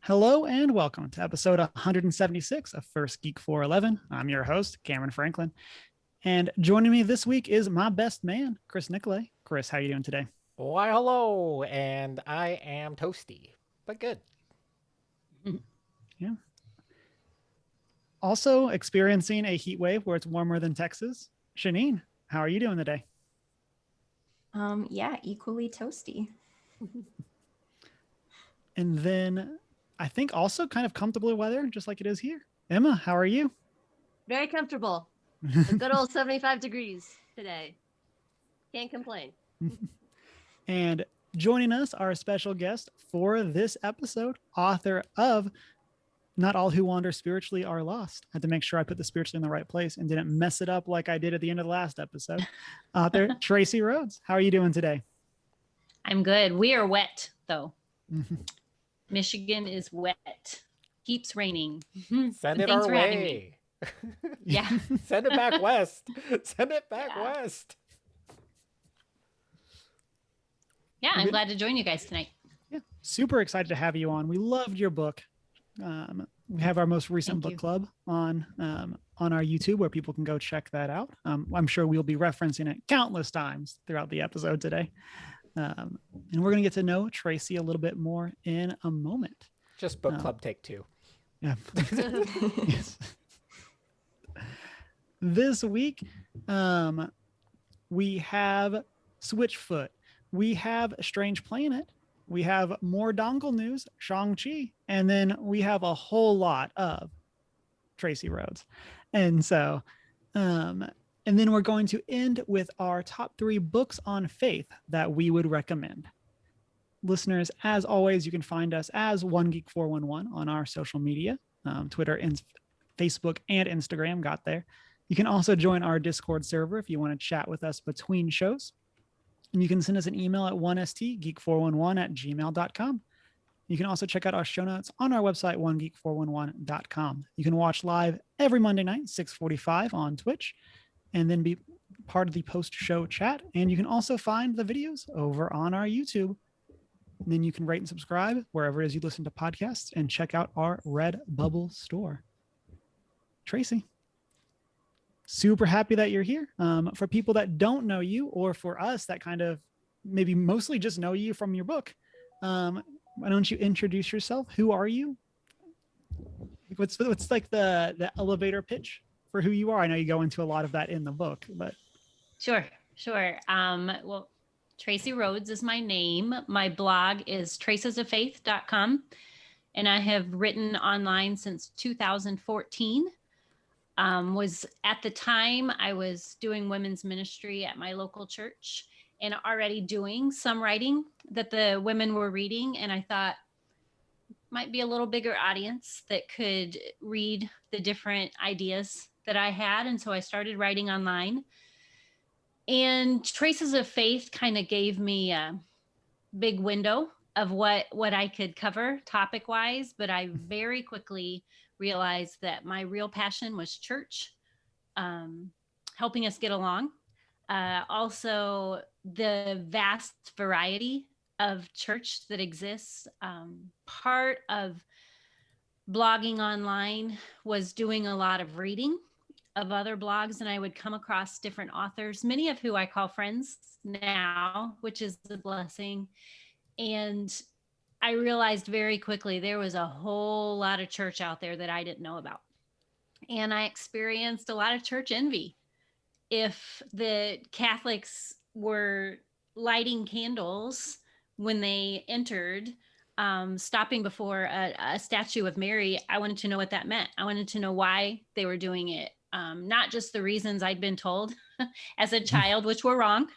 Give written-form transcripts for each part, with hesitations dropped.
Hello and welcome to episode 176 of First Geek 411. I'm your host, Cameron Franklin. And joining me this week is my best man, Chris Nicolay. Chris, how are you doing today? Why, hello, and I am toasty, but good. Yeah. Also experiencing a heat wave where it's warmer than Texas. Shanine, how are you doing today? Yeah, equally toasty. And then I think also kind of comfortable weather, just like it is here. Emma, how are you? Very comfortable. A good old 75 degrees today. Can't complain. And joining us, our special guest for this episode, author of Not All Who Wander Spiritually Are Lost. I had to make sure I put the spiritually in the right place and didn't mess it up like I did at the end of the last episode. Author Traci Rhoades, how are you doing today? I'm good. We are wet, though. Michigan is wet. Keeps raining. Send it our way. Yeah. Send it back west. Send it back west. Yeah, I'm glad to join you guys tonight. Yeah, super excited to have you on. We loved your book. We have our most recent book club on our YouTube where people can go check that out. I'm sure we'll be referencing it countless times throughout the episode today. And we're going to get to know Traci a little bit more in a moment. Just book club take two. Yeah. Yes. This week, we have Switchfoot. We have Strange Planet. We have more dongle news, Shang Chi, and then we have a whole lot of Traci Rhoades. And so, and then we're going to end with our top 3 books on faith that we would recommend. Listeners, as always, you can find us as One Geek 411 on our social media, Twitter, and Facebook, and Instagram. Got there. You can also join our Discord server if you want to chat with us between shows. And you can send us an email at 1stgeek411@gmail.com. You can also check out our show notes on our website, onegeek411.com. You can watch live every Monday night, 6:45 on Twitch, and then be part of the post-show chat. And you can also find the videos over on our YouTube. And then you can rate and subscribe wherever it is you listen to podcasts and check out our Redbubble store. Traci, super happy that you're here. For people that don't know you, or for us that kind of maybe mostly just know you from your book, why don't you introduce yourself? Who are you? What's like the elevator pitch for who you are? I know you go into a lot of that in the book, but Sure. Well, Traci Rhoades is my name. My blog is tracesoffaith.com, and I have written online since 2014. Was at the time I was doing women's ministry at my local church and already doing some writing that the women were reading. And I thought might be a little bigger audience that could read the different ideas that I had. And so I started writing online. And Traces of Faith kind of gave me a big window of what I could cover topic wise, but I very quickly realized that my real passion was church, helping us get along. Also, the vast variety of church that exists. Part of blogging online was doing a lot of reading of other blogs, and I would come across different authors, many of who I call friends now, which is a blessing. And I realized very quickly there was a whole lot of church out there that I didn't know about. And I experienced a lot of church envy. If the Catholics were lighting candles when they entered, stopping before a statue of Mary, I wanted to know what that meant. I wanted to know why they were doing it. Not just the reasons I'd been told as a child, which were wrong,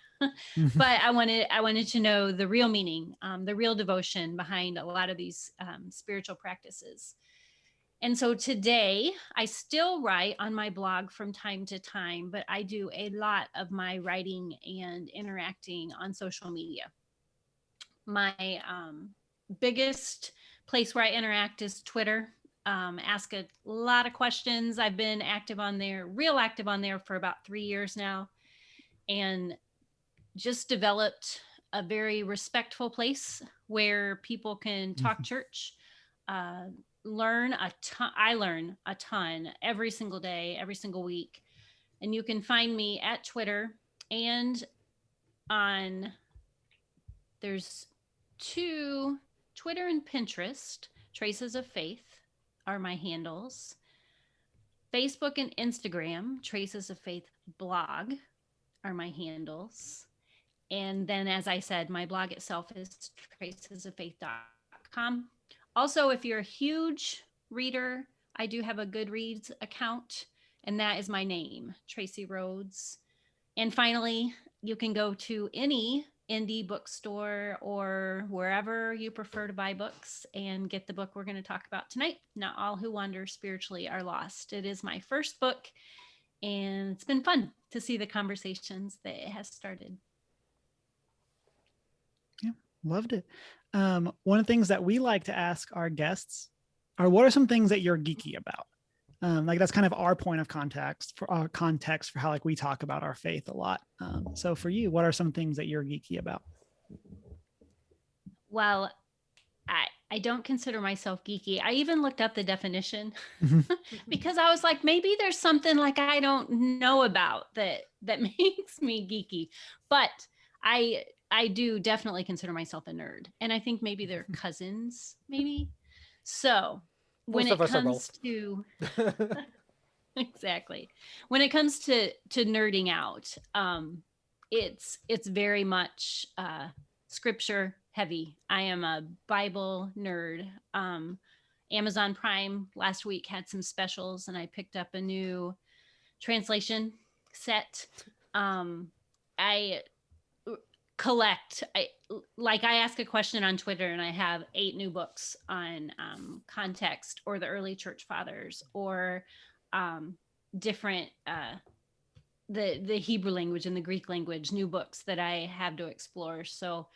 but I wanted to know the real meaning, the real devotion behind a lot of these spiritual practices. And so today I still write on my blog from time to time, but I do a lot of my writing and interacting on social media. My biggest place where I interact is Twitter. Ask a lot of questions. I've been real active on there for about 3 years now, and just developed a very respectful place where people can talk church, learn a ton. I learn a ton every single day, every single week. And you can find me at Twitter and on, there's two, Twitter and Pinterest. Traces of Faith are my handles. Facebook and Instagram, Traces of Faith blog are my handles. And then, as I said, my blog itself is tracesoffaith.com. Also, if you're a huge reader, I do have a Goodreads account, and that is my name, Traci Rhoades. And finally, you can go to any indie bookstore or wherever you prefer to buy books and get the book we're going to talk about tonight. Not All Who Wander Spiritually Are Lost. It is my first book, and it's been fun to see the conversations that it has started. Yeah, loved it. One of the things that we like to ask our guests are, what are some things that you're geeky about? Like that's kind of our point of context for how like we talk about our faith a lot. So for you, what are some things that you're geeky about? Well, I don't consider myself geeky. I even looked up the definition because I was like, maybe there's something like I don't know about that makes me geeky. But I do definitely consider myself a nerd. And I think maybe they're cousins, maybe. So when Most of it us are comes both. to exactly. When it comes to nerding out, it's very much scripture heavy. I am a Bible nerd. Amazon Prime last week had some specials, and I picked up a new translation set. I collect. I ask a question on Twitter, and I have 8 new books on context or the early church fathers or different the Hebrew language and the Greek language, new books that I have to explore. So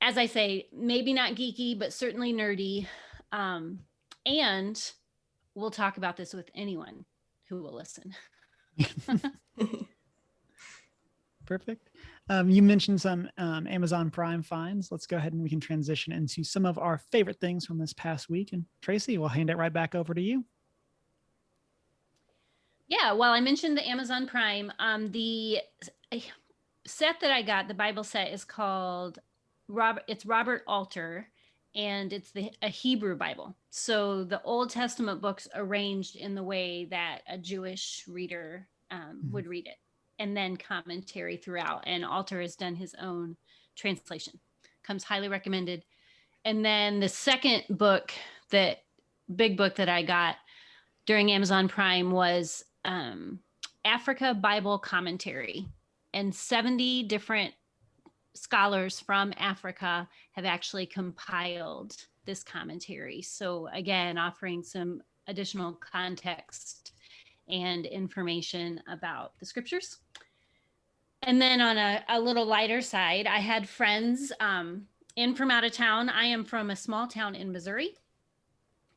as I say, maybe not geeky, but certainly nerdy. And we'll talk about this with anyone who will listen. Perfect. You mentioned some Amazon Prime finds. Let's go ahead and we can transition into some of our favorite things from this past week. And Traci, we'll hand it right back over to you. Yeah, well, I mentioned the Amazon Prime. The set that I got, the Bible set, is called Robert Alter, and it's a Hebrew Bible. So the Old Testament books arranged in the way that a Jewish reader would read it, and then commentary throughout. And Alter has done his own translation. Comes highly recommended. And then the second book, big book that I got during Amazon Prime was Africa Bible Commentary. And 70 different scholars from Africa have actually compiled this commentary. So again, offering some additional context and information about the scriptures. And then on a little lighter side, I had friends in from out of town. I am from a small town in Missouri,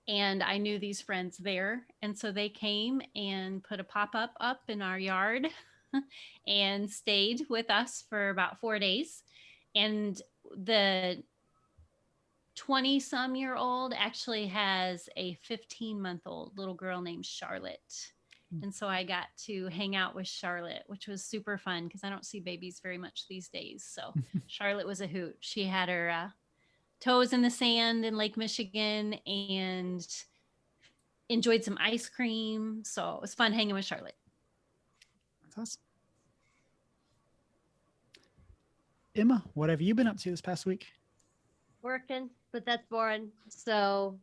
and I knew these friends there. And so they came and put a pop-up up in our yard and stayed with us for about 4 days. And the 20-some-year-old actually has a 15-month-old little girl named Charlotte. And so I got to hang out with Charlotte, which was super fun because I don't see babies very much these days. So Charlotte was a hoot. She had her toes in the sand in Lake Michigan and enjoyed some ice cream. So it was fun hanging with Charlotte. That's awesome. Emma, what have you been up to this past week? Working, but that's boring. So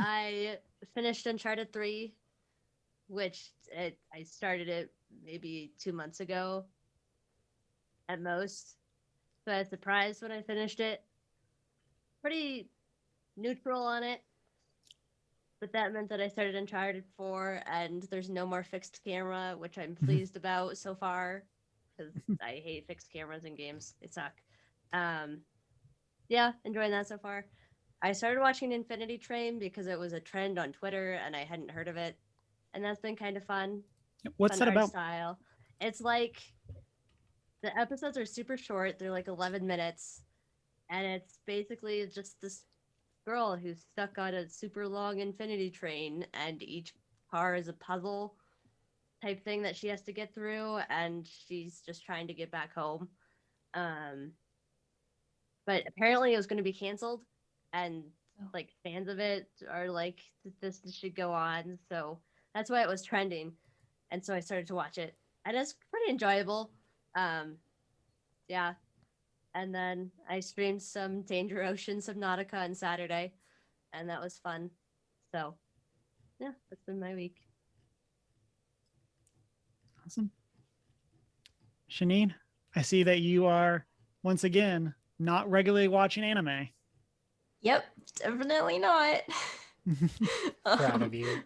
I finished Uncharted 3, which I started it maybe 2 months ago at most. So I was surprised when I finished it. Pretty neutral on it. But that meant that I started Uncharted 4, and there's no more fixed camera, which I'm pleased about so far, because I hate fixed cameras in games. They suck. Yeah, enjoying that so far. I started watching Infinity Train because it was a trend on Twitter, and I hadn't heard of it. And that's been kind of fun. What's Fun that art about? style. It's like the episodes are super short. They're like 11 minutes. And it's basically just this girl who's stuck on a super long infinity train, and each car is a puzzle type thing that she has to get through, and she's just trying to get back home. Um, but apparently it was going to be canceled, and like fans of it are like, this should go on. So that's why it was trending, and so I started to watch it, and it's pretty enjoyable. Um, yeah, and then I streamed some Danger Ocean Subnautica on Saturday, and that was fun. So yeah, that's been my week. Awesome. Shanine, I see that you are once again not regularly watching anime. Yep, definitely not. Proud of you.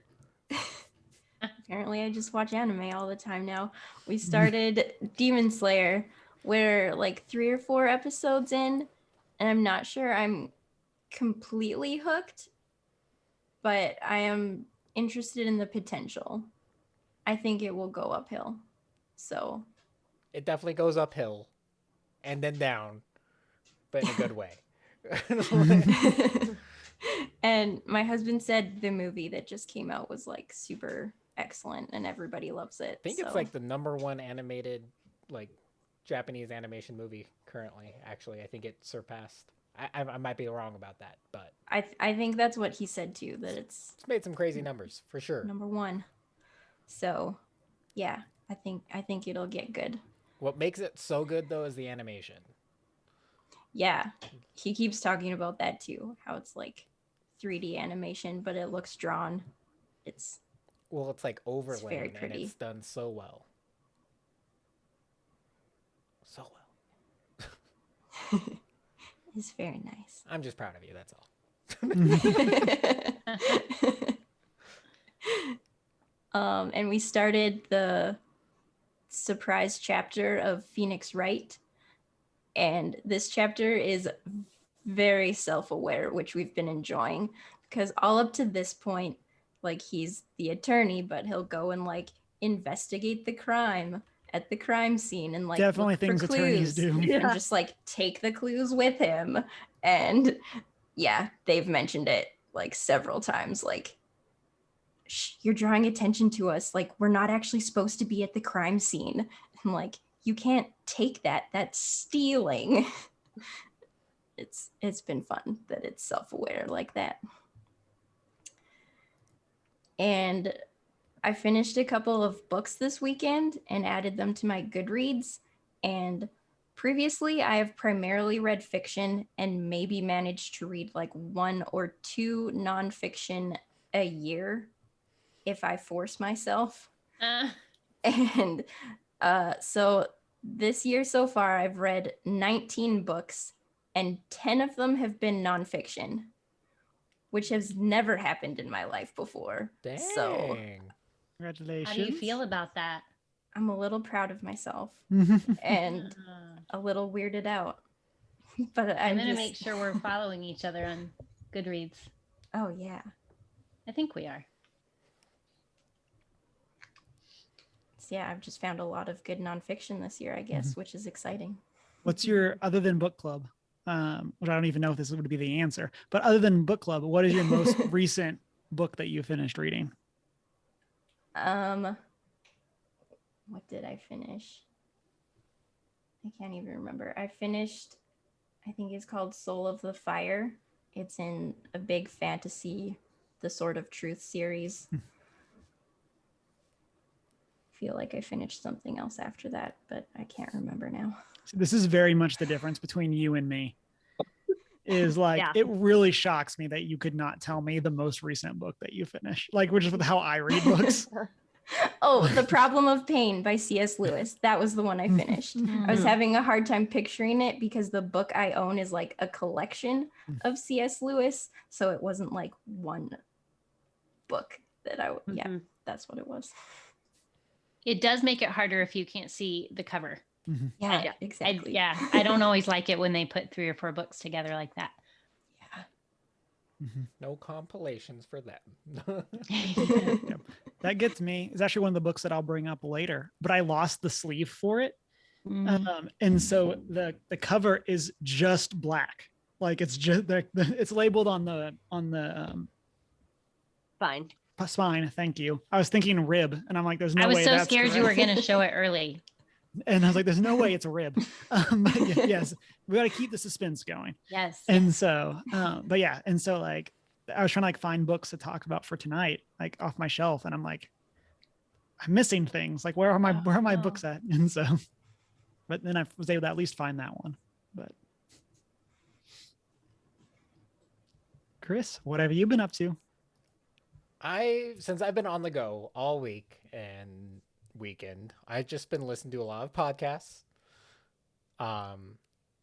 Apparently, I just watch anime all the time now. We started Demon Slayer. We're like 3 or 4 episodes in, and I'm not sure I'm completely hooked, but I am interested in the potential. I think it will go uphill. So, It definitely goes uphill and then down, but in a good way. and my husband said the movie that just came out was like super excellent and everybody loves it. I think it's like the #1 animated, like Japanese animation movie currently. Actually, I think it surpassed. I might be wrong about that, but I think that's what he said too, that it's made some crazy numbers for sure. #1. So, yeah, I think it'll get good. What makes it so good though is the animation. Yeah, he keeps talking about that too, how it's like 3D animation, but it looks drawn. It's like overlaid very and pretty. it's done so well. So well. it's very nice. I'm just proud of you, that's all. And we started the surprise chapter of Phoenix Wright. And this chapter is very self-aware, which we've been enjoying, because all up to this point, like, he's the attorney, but he'll go and like investigate the crime at the crime scene and like Definitely look for things attorneys clues do. and just like take the clues with him. And yeah, they've mentioned it like several times, like, you're drawing attention to us, like we're not actually supposed to be at the crime scene, and like, you can't take that, that's stealing. It's been fun that it's self-aware like that. And I finished a couple of books this weekend and added them to my Goodreads. And previously, I have primarily read fiction and maybe managed to read like 1 or 2 nonfiction a year if I force myself. And so this year so far, I've read 19 books and 10 of them have been nonfiction, which has never happened in my life before. Dang. So Congratulations. How do you feel about that? I'm a little proud of myself and a little weirded out. But I'm going to make sure we're following each other on Goodreads. Oh, yeah. I think we are. So, yeah, I've just found a lot of good nonfiction this year, I guess, which is exciting. What's your, other than book club, which I don't even know if this would be the answer, but other than book club, what is your most recent book that you finished reading? What did I finish? I can't even remember. I finished, I think it's called Soul of the Fire. It's in a big fantasy, The Sword of Truth series. Feel like I finished something else after that, but I can't remember now. This is very much the difference between you and me. Is like, Yeah. it really shocks me that you could not tell me the most recent book that you finished, like, which is with how I read books. Oh, The Problem of Pain by C.S. Lewis. That was the one I finished. I was having a hard time picturing it because the book I own is like a collection of C.S. Lewis. So it wasn't like one book that yeah, that's what it was. It does make it harder if you can't see the cover. Yeah, exactly. I don't always like it when they put 3 or 4 books together like that. No compilations for them. Yep. That gets me. It's actually one of the books that I'll bring up later, but I lost the sleeve for it. And so the cover is just black. Like it's just it's labeled on the Fine. spine. Thank you. I was thinking rib, and I'm like, there's no I was way so that's scared you were correct. going to show it early. And I was like, there's no way it's a rib. But yes, we got to keep the suspense going. Yes. And so, but yeah, and so like I was trying to like find books to talk about for tonight, like off my shelf, and I'm like, I'm missing things. Like where are my no. books at? And so, but then I was able to at least find that one. But Chris, what have you been up to? Since I've been on the go all week and weekend, I've just been listening to a lot of podcasts.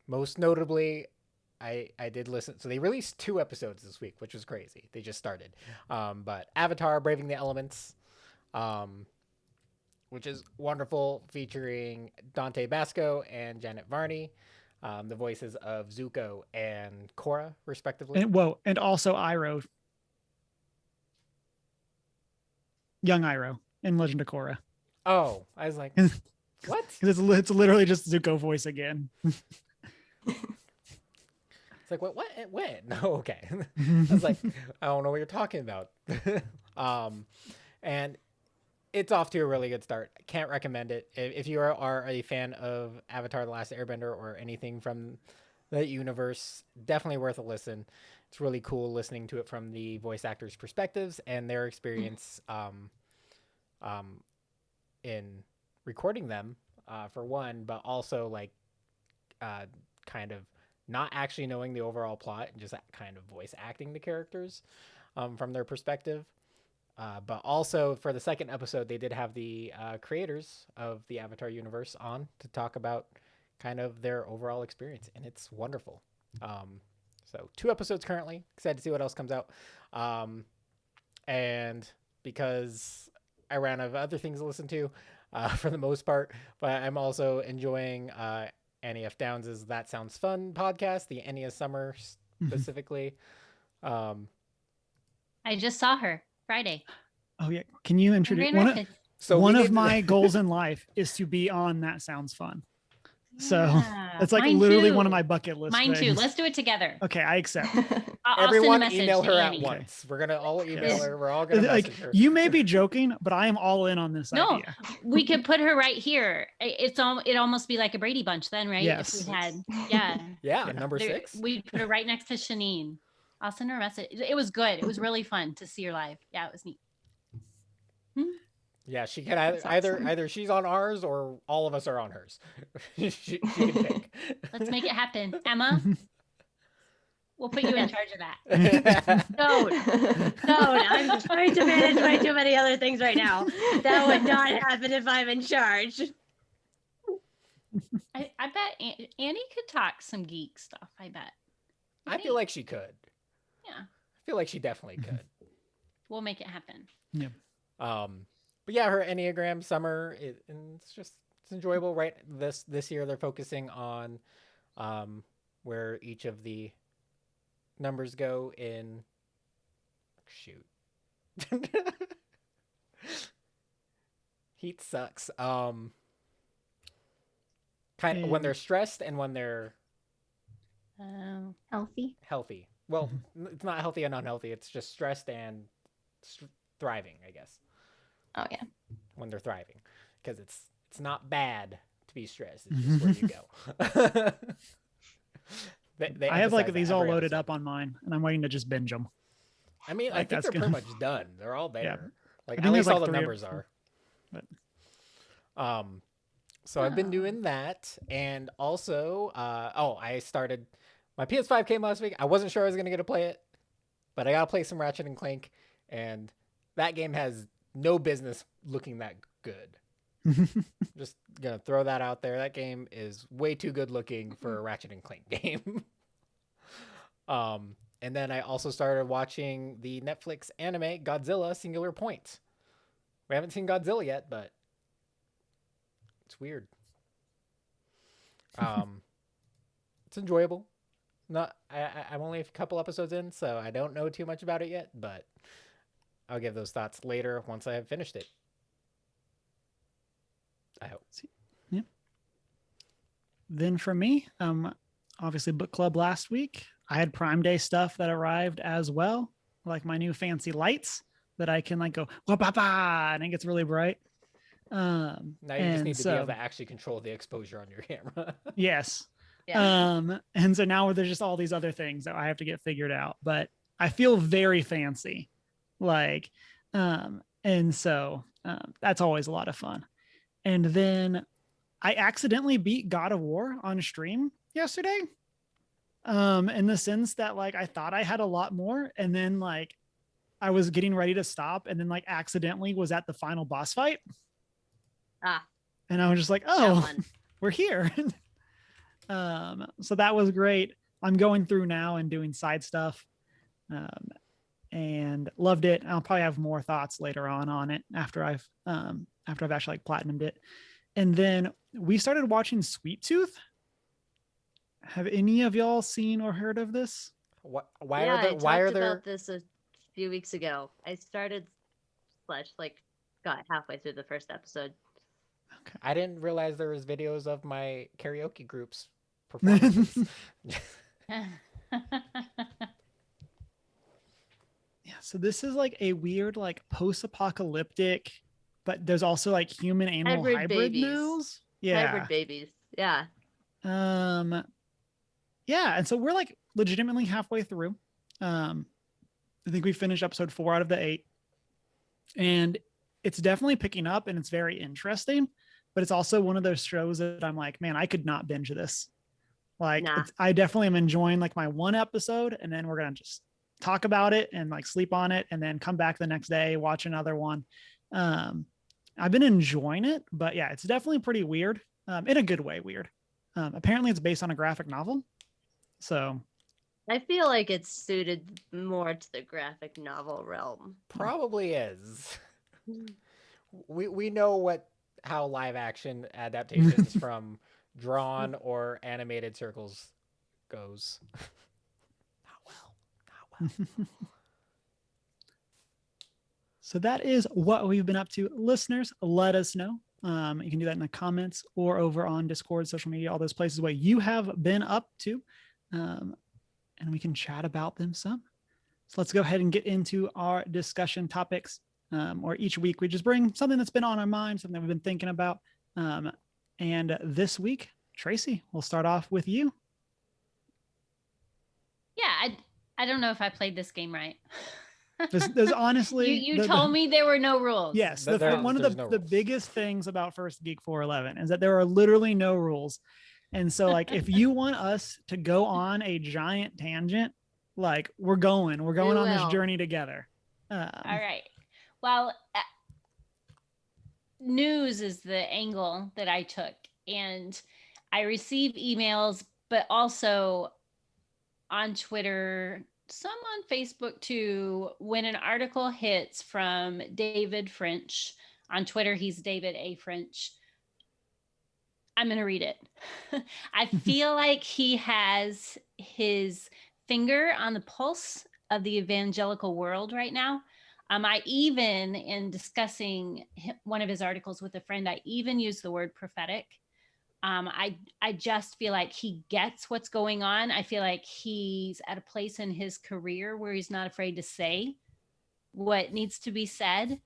Most notably, I did listen. So they released 2 episodes this week, which was crazy. They just started. But Avatar: Braving the Elements, which is wonderful, featuring Dante Basco and Janet Varney, the voices of Zuko and Korra, respectively. And also Iroh, young Iroh in Legend of Korra. Oh, I was like, what? Because it's literally just Zuko voice again. It's like, what? When? No, okay. I was like, I don't know what you're talking about. And it's off to a really good start. Can't recommend it. If you are a fan of Avatar: The Last Airbender or anything from the universe, definitely worth a listen. It's really cool listening to it from the voice actors' perspectives and their experience in recording them, for one, but also like kind of not actually knowing the overall plot and just kind of voice acting the characters from their perspective. But also for the second episode, they did have the creators of the Avatar universe on to talk about kind of their overall experience, and it's wonderful. So 2 episodes currently. Excited to see what else comes out. And because I ran out of other things to listen to for the most part, but I'm also enjoying Annie F. Downs' That Sounds Fun podcast, the Enya Summer specifically. I just saw her Friday. Oh yeah, can you introduce Grand one? Rapids. So One of my goals in life is to be on That Sounds Fun. So Yeah, it's like mine literally too. one of my bucket list Mine too. things. Let's do it together. Okay, I accept. I'll Everyone send a message email to her at Annie. once. We're gonna all email Yes. her. We're all gonna Like message her. you may be joking, but I am all in on this No, idea. we could put her right here. It almost be like a Brady Bunch then, right? Yes. If we had, Yeah, number 6. we put her right next to Shanine. I'll send her a message. It was good. It was really fun to see her live. Yeah, it was neat. Yeah, she can That's awesome. either she's on ours or all of us are on hers. she can pick. Let's make it happen, Emma. We'll put you in charge of that. Don't. I'm trying to manage way too many other things right now. That would not happen if I'm in charge. I bet Annie could talk some geek stuff. I bet. I feel like she could. Yeah. I feel like she definitely could. We'll make it happen. Yeah. But yeah, her Enneagram summer, and it's enjoyable. Right, this year they're focusing on where each of the numbers go in. Shoot, heat sucks. Kind of when they're stressed and when they're Healthy. healthy. Well, it's not healthy and unhealthy. It's just stressed and thriving, I guess. Oh yeah. When they're thriving, because it's not bad to be stressed. It's just where you go. They I have like emphasize these that all every loaded episode. up on mine, and I'm waiting to just binge them. I mean, I like, think that's they're good. pretty much done. They're all there. Yeah. Like I at think least there's all like the 3 or numbers 4, are. but So I've been doing that, and also, I started. My PS5 came last week. I wasn't sure I was gonna get to play it, but I gotta play some Ratchet and Clank, and that game has no business looking that good. Just gonna throw that out there. That game is way too good looking for a Ratchet and Clank game. And then I also started watching the Netflix anime Godzilla Singular Point. We haven't seen Godzilla yet, but it's weird. It's enjoyable. I'm only a couple episodes in, so I don't know too much about it yet, but I'll give those thoughts later once I have finished it. I hope. Then for me, obviously book club last week. I had Prime Day stuff that arrived as well, like my new fancy lights that I can like go wah ba ba and it gets really bright. Now you just And need to be able so to actually control the exposure on your camera. yes. Yeah. And so now there's just all these other things that I have to get figured out, but I feel very fancy. Like, and so that's always a lot of fun. And then I accidentally beat God of War on stream yesterday. In the sense that like I thought I had a lot more, and then like I was getting ready to stop, and then like accidentally was at the final boss fight. Ah, And I was just like, that oh, one. we're here. So that was great. I'm going through now and doing side stuff. And loved it. I'll probably have more thoughts later on it after I've actually like platinumed it. And then we started watching Sweet Tooth. Have any of y'all seen or heard of this? Why Yeah, are there? I Why are talked there? about this a few weeks ago. I started got halfway through the first episode. Okay. I didn't realize there was videos of my karaoke groups performances. Yeah, so this is like a weird like post-apocalyptic, but there's also like human animal Hybrid hybrid babies. nows. Yeah. Hybrid babies. Yeah. Um yeah, and so we're like legitimately halfway through. I think we finished episode 4 out of the 8. And it's definitely picking up and it's very interesting, but it's also one of those shows that I'm like, man, I could not binge this. Like Nah. I definitely am enjoying like my one episode, and then we're going to just talk about it and like sleep on it and then come back the next day, watch another one. I've been enjoying it, but yeah, it's definitely pretty weird, in a good way. Weird. Apparently it's based on a graphic novel. So I feel like it's suited more to the graphic novel realm. Probably is. We know how live action adaptations from drawn or animated circles goes. Not well. So that is what we've been up to. Listeners, let us know. You can do that in the comments or over on Discord, social media, all those places where you have been up to. And we can chat about them some. So let's go ahead and get into our discussion topics. Or each week we just bring something that's been on our mind, something we've been thinking about. And this week, Traci, we'll start off with you. Yeah, I don't know if I played this game right. There's honestly, you told me there were no rules. yes, one there's of no the rules. biggest things about First Geek 411 is that there are literally no rules. And so like if you want us to go on a giant tangent, like we're going on this journey together. All right. Well, news is the angle that I took, and I receive emails, but also on Twitter, some on Facebook too, when an article hits from David French. On Twitter, he's David A. French. I'm going to read it. I feel like he has his finger on the pulse of the evangelical world right now. I even, in discussing one of his articles with a friend, I even used the word prophetic. I just feel like he gets what's going on. I feel like he's at a place in his career where he's not afraid to say what needs to be said.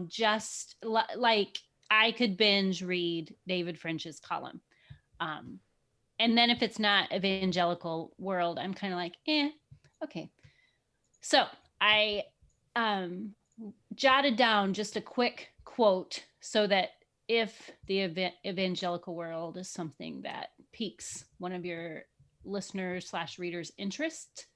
Just like I could binge read David French's column. And then if it's not evangelical world, I'm kind of like, okay. So I jotted down just a quick quote so that if the evangelical world is something that piques one of your listeners / readers' interest,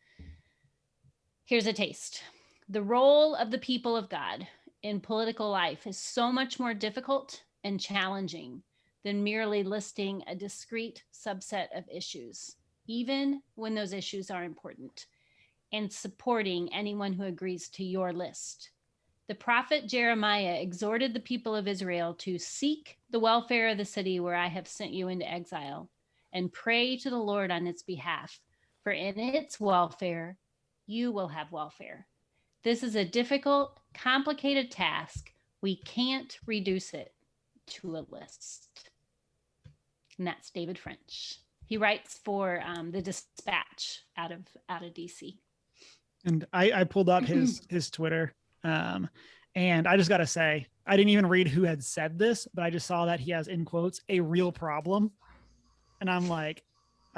here's a taste. The role of the people of God in political life is so much more difficult and challenging than merely listing a discrete subset of issues, even when those issues are important, and supporting anyone who agrees to your list. The prophet Jeremiah exhorted the people of Israel to seek the welfare of the city where I have sent you into exile and pray to the Lord on its behalf, for in its welfare, you will have welfare. This is a difficult, complicated task. We can't reduce it to a list. And that's David French. He writes for the Dispatch out of DC. And I pulled up his Twitter, and I just got to say, I didn't even read who had said this, but I just saw that he has, in quotes, a real problem, and I'm like,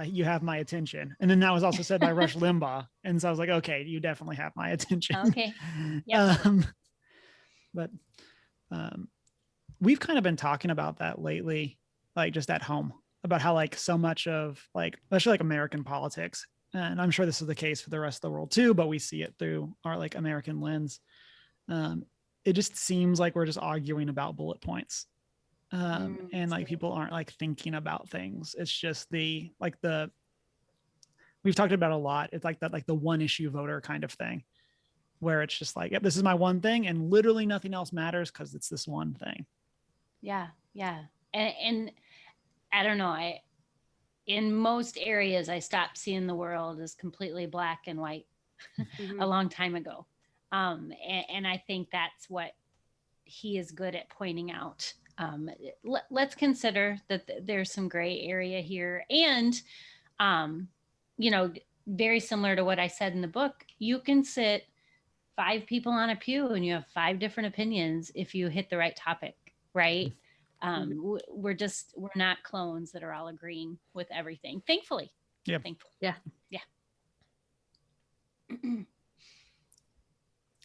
you have my attention. And then that was also said by Rush Limbaugh, and so I was like, okay, you definitely have my attention. Okay. Yep. But we've kind of been talking about that lately, like just at home, about how like so much of like, especially like American politics, and I'm sure this is the case for the rest of the world too, but we see it through our like American lens. It just seems like we're just arguing about bullet points. And like people aren't like thinking about things. It's just we've talked about a lot. It's like that, like the one issue voter kind of thing, where it's just like, yep, this is my one thing, and literally nothing else matters because it's this one thing. Yeah. And I don't know. In most areas, I stopped seeing the world as completely black and white a long time ago. And I think that's what he is good at pointing out. Let's consider that there's some gray area here. And, very similar to what I said in the book, you can sit 5 people on a pew and you have 5 different opinions if you hit the right topic, right? We're not clones that are all agreeing with everything. Thankfully. Yeah. Thankfully. Yeah.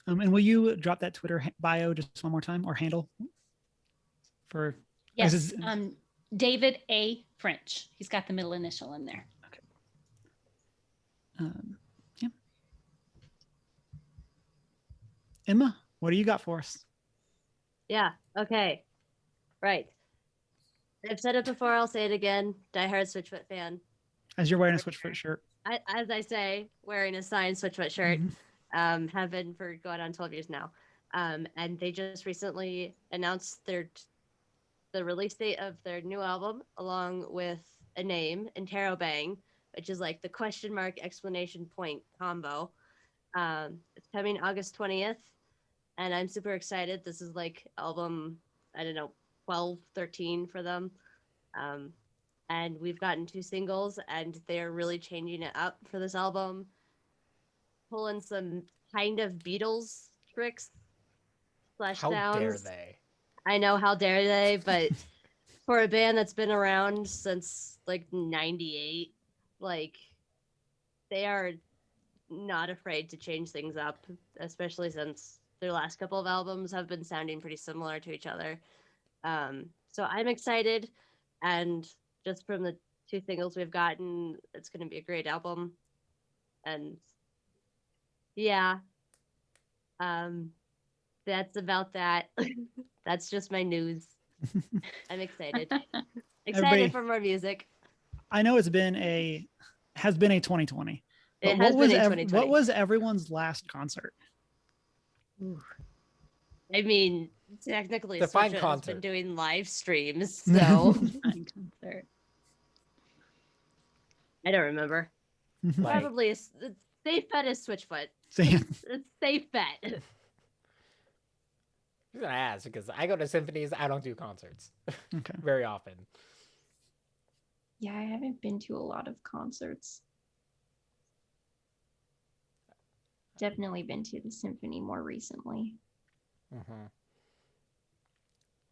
And will you drop that Twitter bio just one more time, or handle for? Yes. David A. French. He's got the middle initial in there. Okay. Yeah. Emma, what do you got for us? Yeah. Okay. Right. I've said it before. I'll say it again. Diehard Switchfoot fan. As you're wearing a Switchfoot shirt. As I say, wearing a signed Switchfoot shirt. Have been for going on 12 years now. And they just recently announced the release date of their new album, along with a name, Interrobang, which is like the question mark exclamation point combo. It's coming August 20th, and I'm super excited. This is like album, 12, 13 for them. And we've gotten 2 singles, and they're really changing it up for this album. Pulling some kind of Beatles tricks / How downs. dare they? I know, how dare they, but for a band that's been around since like 98, like they are not afraid to change things up, especially since their last couple of albums have been sounding pretty similar to each other. So I'm excited, and just from the 2 singles we've gotten, it's going to be a great album. And yeah, that's about that. That's just my news. I'm excited. Excited for more music. I know has been a 2020. It has been a 2020. What was everyone's last concert? I mean, technically, Define Switchfoot has concert. been doing live streams, so Concert. I don't remember. Like, Probably a safe bet is Switchfoot. Saying, It's safe bet. I'm gonna ask because I go to symphonies. I don't do concerts okay. very often. Yeah, I haven't been to a lot of concerts. Definitely been to the symphony more recently.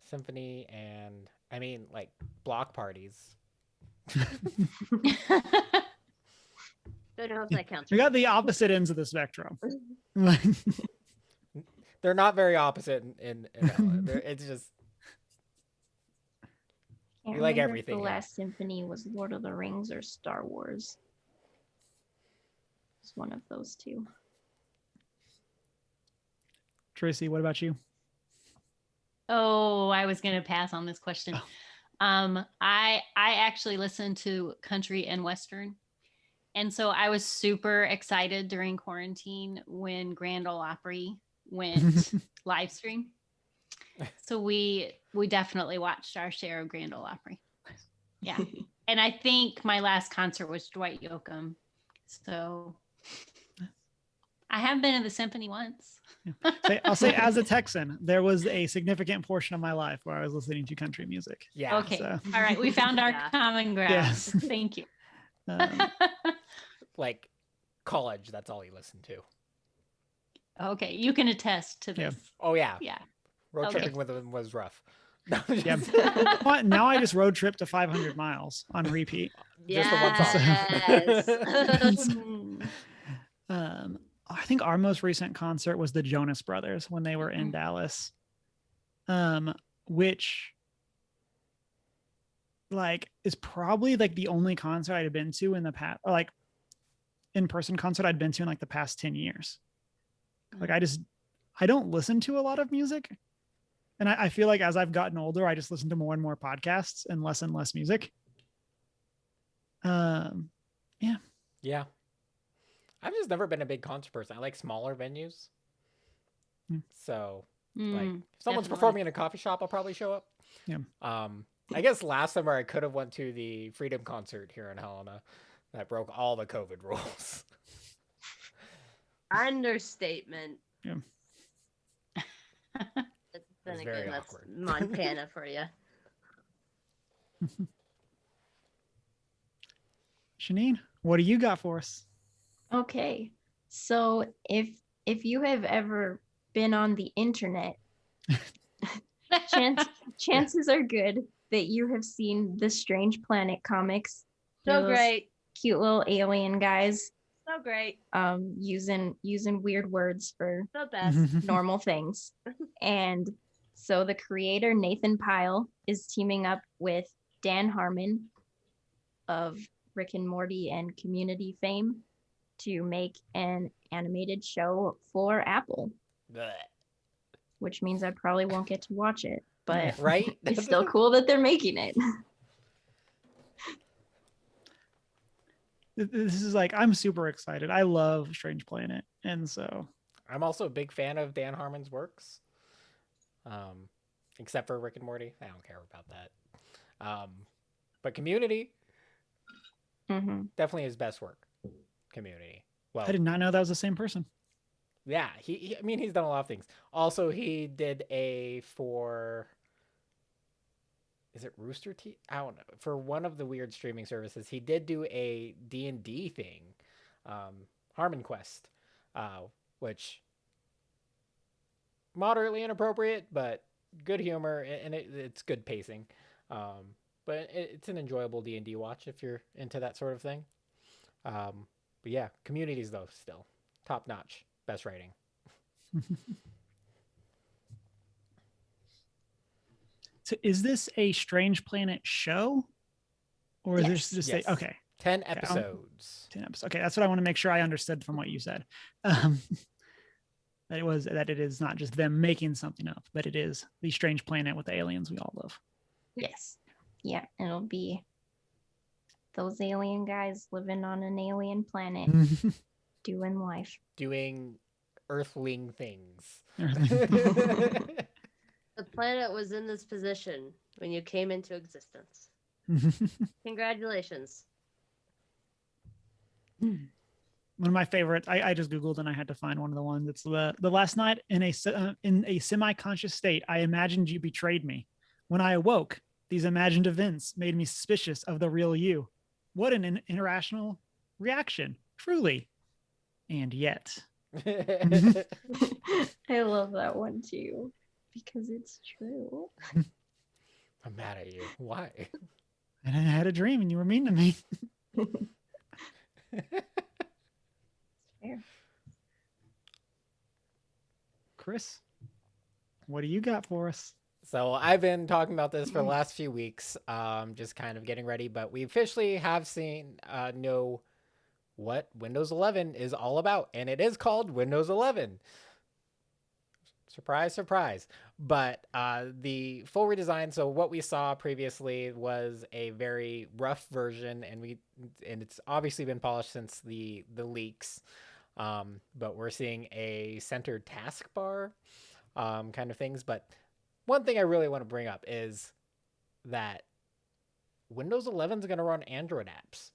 Symphony and I mean like block parties. Don't know if that counts. We got the opposite ends of the spectrum. They're not very opposite in it's just Can't We like remember everything if the here. last symphony was Lord of the Rings or Star Wars. It's one of those 2. Traci, what about you? Oh, I was going to pass on this question. I actually listen to country and Western. And so I was super excited during quarantine when Grand Ole Opry went live stream. So we definitely watched our share of Grand Ole Opry. Yeah. And I think my last concert was Dwight Yoakam. So I have been in the symphony once. I'll say, as a Texan, there was a significant portion of my life where I was listening to country music. yeah. Okay. So. All right. We found our Yeah. common ground. Yes. Thank you. Like college, that's all he listened to. Okay, you can attest to Yeah. this. Oh yeah, Yeah. road Okay. tripping with him was rough. Yeah. But now I just road trip to 500 miles on repeat. Just the one song. Yes. Mm. I think our most recent concert was the Jonas Brothers when they were in Dallas, which like is probably like the only concert I'd been to in the past, or like in-person concert I'd been to in like the past 10 years. Like I don't listen to a lot of music. And I feel like as I've gotten older, I just listen to more and more podcasts and less music. Yeah. Yeah. I've just never been a big concert person. I like smaller venues. So like if someone's Definitely. performing in a coffee shop, I'll probably show up. Yeah. I guess last summer I could have went to the Freedom concert here in Helena. That broke all the COVID rules. Understatement. Yeah. Then was very again, that's awkward. Montana for you. Shanine, what do you got for us? Okay. So if you have ever been on the internet, chances are good that you have seen the Strange Planet comics. So They're those great. cute little alien guys So great. using weird words for The best. normal things. And so the creator Nathan Pyle is teaming up with Dan Harmon of Rick and Morty and Community fame to make an animated show for Apple, Blech. which means I probably won't get to watch it, but Right? it's still cool that they're making it. This is like, I'm super excited. I love Strange Planet. And so I'm also a big fan of Dan Harmon's works. Except for Rick and Morty. I don't care about that. But Community, definitely his best work. Community. Well, I did not know that was the same person. yeah, I mean, he's done a lot of things. Also, he did is it Rooster Teeth? I don't know. For one of the weird streaming services, he did do a D&D thing, Harmon Quest, which moderately inappropriate, but good humor, and it's good pacing. But it's an enjoyable D&D watch if you're into that sort of thing. But yeah, Communities though still top notch, best writing. So is this a Strange Planet show? Or is this just Yes. okay? 10 episodes. 10 episodes. Okay, that's what I want to make sure I understood from what you said. That it is not just them making something up, but it is the Strange Planet with the aliens we all love. Yes. Yeah, it'll be those alien guys living on an alien planet doing life. Doing earthling things. The planet was in this position when you came into existence. Congratulations. One of my favorites. I just Googled and I had to find one of the ones. It's the last night in a semi-conscious state, I imagined you betrayed me. When I awoke, these imagined events made me suspicious of the real you. What an irrational reaction, truly. And yet. I love that one too, because it's true. I'm mad at you. Why? And I had a dream and you were mean to me. Fair. Chris, what do you got for us? So I've been talking about this for the last few weeks, just kind of getting ready, but we officially have know what Windows 11 is all about, and it is called Windows 11. Surprise, surprise. But the full redesign, so what we saw previously was a very rough version, and it's obviously been polished since the leaks. But we're seeing a centered taskbar kind of things. But one thing I really want to bring up is that Windows 11 is going to run Android apps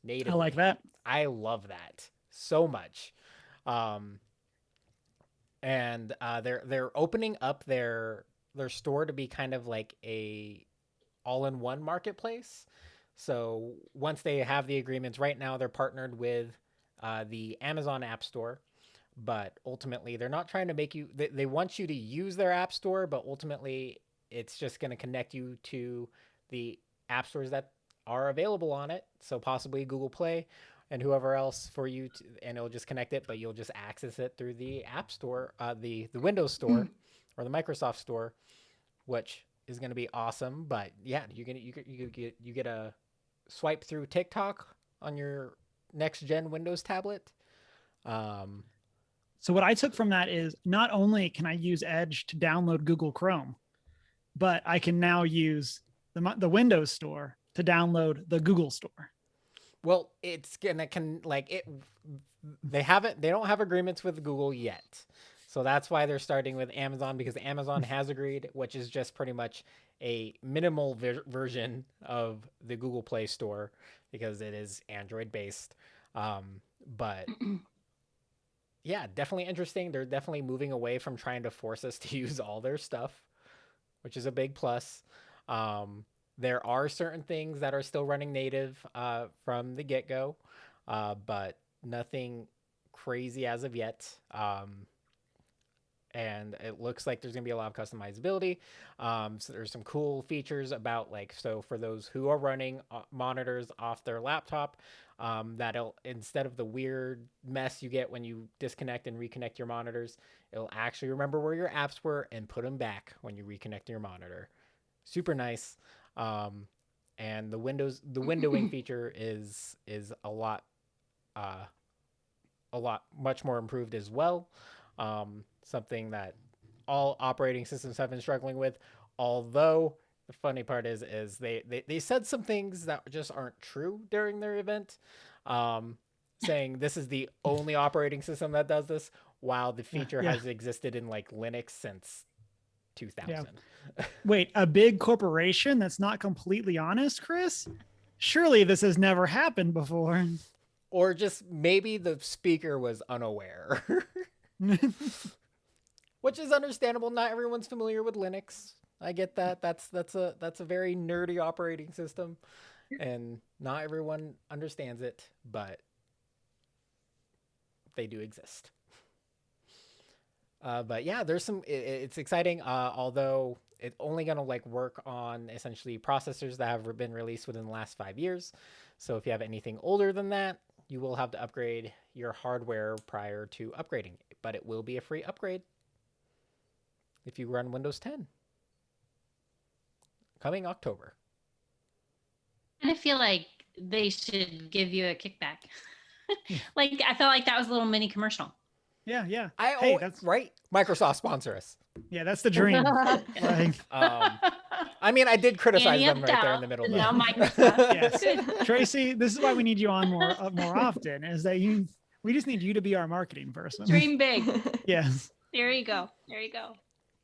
natively. I like that. I love that so much. And they're opening up their store to be kind of like a all-in-one marketplace. So once they have the agreements, right now they're partnered with the Amazon App Store, but ultimately they're not trying to make you. They want you to use their App Store, but ultimately it's just going to connect you to the app stores that are available on it. So possibly Google Play and whoever else for you, and it'll just connect it, but you'll just access it through the App Store, the Windows Store, or the Microsoft Store, which is going to be awesome. But yeah, you get a swipe through TikTok on your next gen Windows tablet. So what I took from that is not only can I use Edge to download Google Chrome, but I can now use the Windows Store to download the Google Store. Well, it's gonna they don't have agreements with Google yet. So that's why they're starting with Amazon, because Amazon has agreed, which is just pretty much a minimal version of the Google Play Store because it is Android based. But yeah, definitely interesting. They're definitely moving away from trying to force us to use all their stuff, which is a big plus. There are certain things that are still running native from the get-go, but nothing crazy as of yet. And it looks like there's going to be a lot of customizability. So there's some cool features about, like, so for those who are running monitors off their laptop, that'll, instead of the weird mess you get when you disconnect and reconnect your monitors, it'll actually remember where your apps were and put them back when you reconnect your monitor. Super nice. And the windowing feature is a lot much more improved as well. Something that all operating systems have been struggling with. Although the funny part is they said some things that just aren't true during their event, saying this is the only operating system that does this, while the feature has existed in like Linux since 2000. Yeah. Wait, a big corporation that's not completely honest, Chris? Surely this has never happened before. Or just maybe the speaker was unaware. Which is understandable. Not everyone's familiar with Linux. I get that. That's a very nerdy operating system, and not everyone understands it, but they do exist. But yeah, there's some. It's exciting. Although it's only gonna like work on essentially processors that have been released within the last 5 years. So if you have anything older than that, you will have to upgrade your hardware prior to upgrading. But it will be a free upgrade if you run Windows 10. Coming October. And I feel like they should give you a kickback. Like, I felt like that was a little mini commercial. Yeah. That's right. Microsoft sponsor us. Yeah, that's the dream. Like, I mean, I did criticize them right there in the middle. Now Microsoft. Yes. Traci, this is why we need you on more often, is that we just need you to be our marketing person. Dream big. Yes. There you go.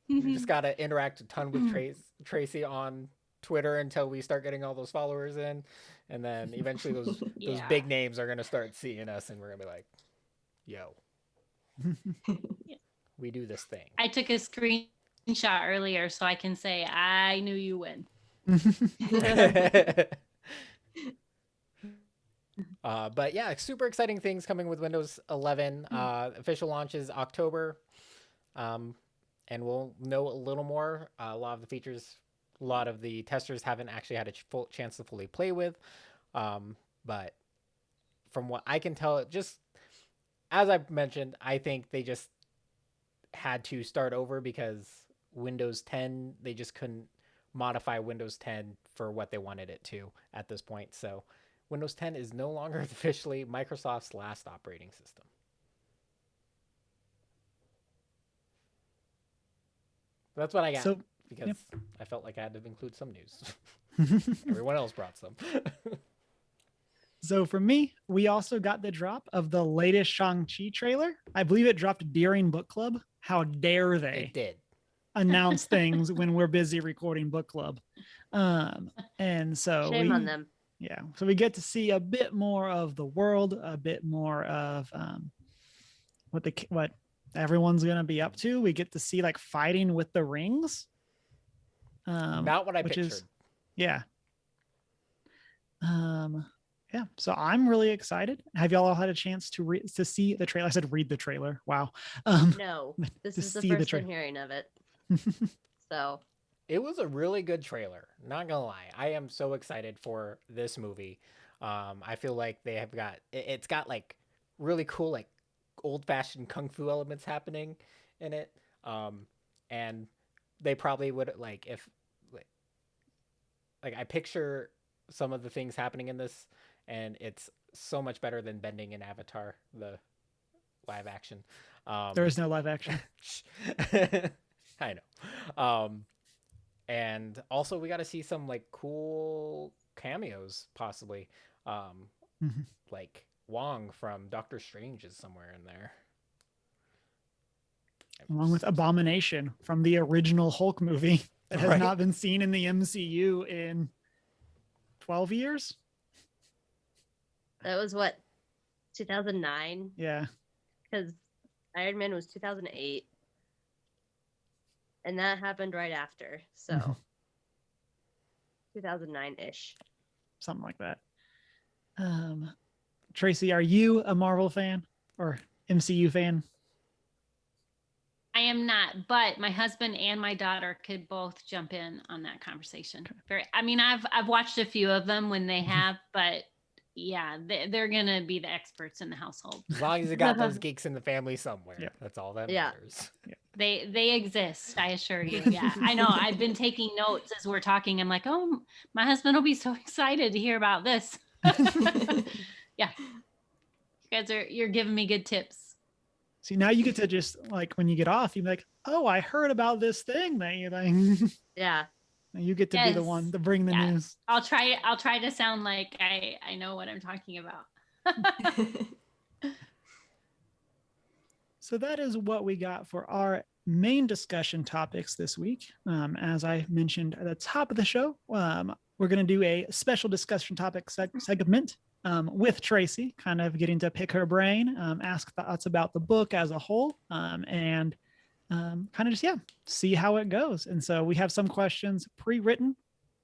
We just got to interact a ton with Traci on Twitter until we start getting all those followers in. And then eventually those big names are going to start seeing us, and we're going to be like, yo, we do this thing. I took a screenshot earlier so I can say, I knew you win. But yeah, super exciting things coming with Windows 11. Official launch is October. And we'll know a little more. A lot of the features, a lot of the testers haven't actually had a full chance to fully play with. But from what I can tell, just as I've mentioned, I think they just had to start over because Windows 10, they just couldn't modify Windows 10 for what they wanted it to at this point. So Windows 10 is no longer officially Microsoft's last operating system. That's what I got, because I felt like I had to include some news. Everyone else brought some. So for me, we also got the drop of the latest Shang Chi trailer. I believe it dropped during book club. How dare they? It did. Announce things when we're busy recording book club. And so Shame on them. Yeah. So we get to see a bit more of the world, a bit more of what everyone's gonna be up to. We get to see like fighting with the rings. Not what I pictured. Yeah. Yeah, so I'm really excited. Have y'all all had a chance to see the trailer? I said read the trailer. Wow. No, this to is the see the first I'm trailer. hearing of it. So It was a really good trailer. Not gonna lie, I am so excited for this movie. I feel like they have got it's got like really cool like old fashioned kung fu elements happening in it. And they probably would like if like I picture some of the things happening in this, and it's so much better than Bending in Avatar, the live action. There is no live action. I know. And also we got to see some like cool cameos possibly. Mhm. Like Wong from Doctor Strange is somewhere in there. Along with Abomination from the original Hulk movie that has Right? not been seen in the MCU in 12 years. that was what, 2009? Yeah. Because Iron Man was 2008. And that happened right after. So Mhm. 2009-ish. Something like that. Traci, are you a Marvel fan or MCU fan? I am not, but my husband and my daughter could both jump in on that conversation. I mean, I've watched a few of them when they have, but yeah, they're gonna be the experts in the household. As long as you got those geeks in the family somewhere, Yeah. that's all that Yeah. matters. They exist, I assure you. Yeah, I know. I've been taking notes as we're talking. I'm like, oh, my husband will be so excited to hear about this. Yeah, you're giving me good tips. See, now you get to just like when you get off, you're like, oh, I heard about this thing that you like. Yeah. You get to be the one to bring the news. I'll try to sound like I know what I'm talking about. So that is what we got for our main discussion topics this week. As I mentioned at the top of the show, we're going to do a special discussion topic segment with Traci, kind of getting to pick her brain, ask thoughts about the book as a whole, and kind of just, see how it goes. And so we have some questions pre-written,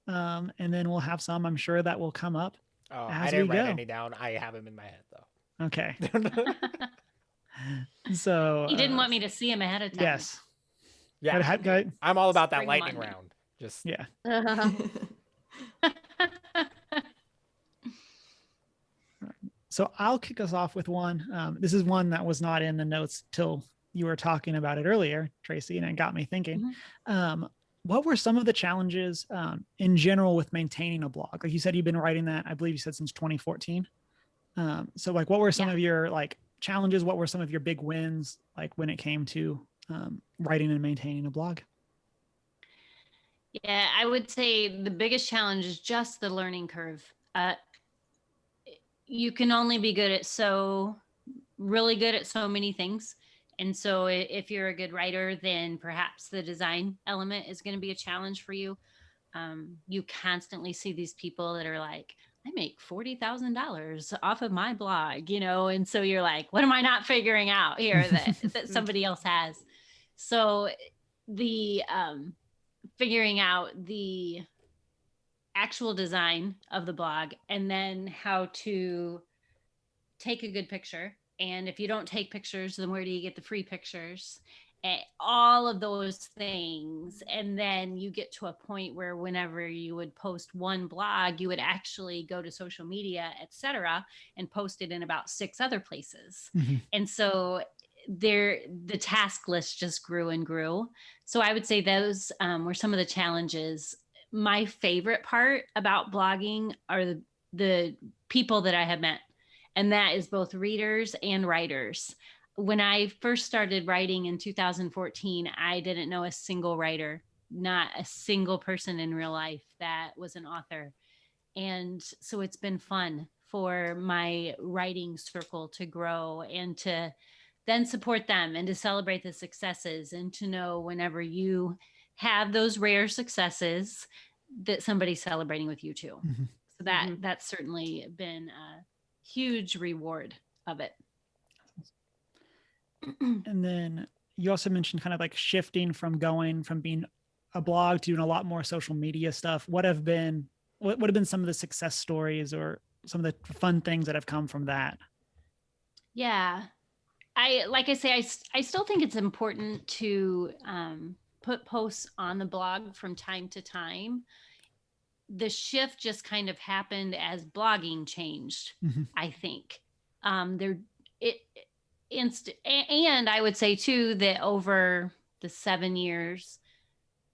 and then we'll have some, I'm sure, that will come up Oh, as I didn't we write go. any down. I have them in my head though. Okay. So he didn't want me to see him ahead of time. Yes. Yeah. Go I'm all about that Bring 'em lightning on me. round. Just yeah. So I'll kick us off with one. This is one that was not in the notes till you were talking about it earlier, Traci, and it got me thinking. What were some of the challenges in general with maintaining a blog? Like you said, you've been writing that, I believe you said, since 2014. So like, what were some of your like challenges? What were some of your big wins like when it came to writing and maintaining a blog? Yeah, I would say the biggest challenge is just the learning curve. You can only be really good at so many things. And so if you're a good writer, then perhaps the design element is going to be a challenge for you. You constantly see these people that are like, I make $40,000 off of my blog, and so you're like, what am I not figuring out here that somebody else has? So the figuring out the actual design of the blog and then how to take a good picture. And if you don't take pictures, then where do you get the free pictures? And all of those things. And then you get to a point where whenever you would post one blog, you would actually go to social media, etc., and post it in about 6 other places. And so the task list just grew and grew. So I would say those were some of the challenges. My favorite part about blogging are the people that I have met. And that is both readers and writers. When I first started writing in 2014, I didn't know a single writer, not a single person in real life that was an author. And so it's been fun for my writing circle to grow and to then support them and to celebrate the successes and to know whenever you have those rare successes that somebody's celebrating with you too. So that's certainly been a huge reward of it. And then you also mentioned kind of like shifting from being a blog to doing a lot more social media stuff. What have been what would have been some of the success stories or some of the fun things that have come from that? Yeah. Like I say, I still think it's important to put posts on the blog from time to time. The shift just kind of happened as blogging changed, I think. There it and I would say too that over the 7 years,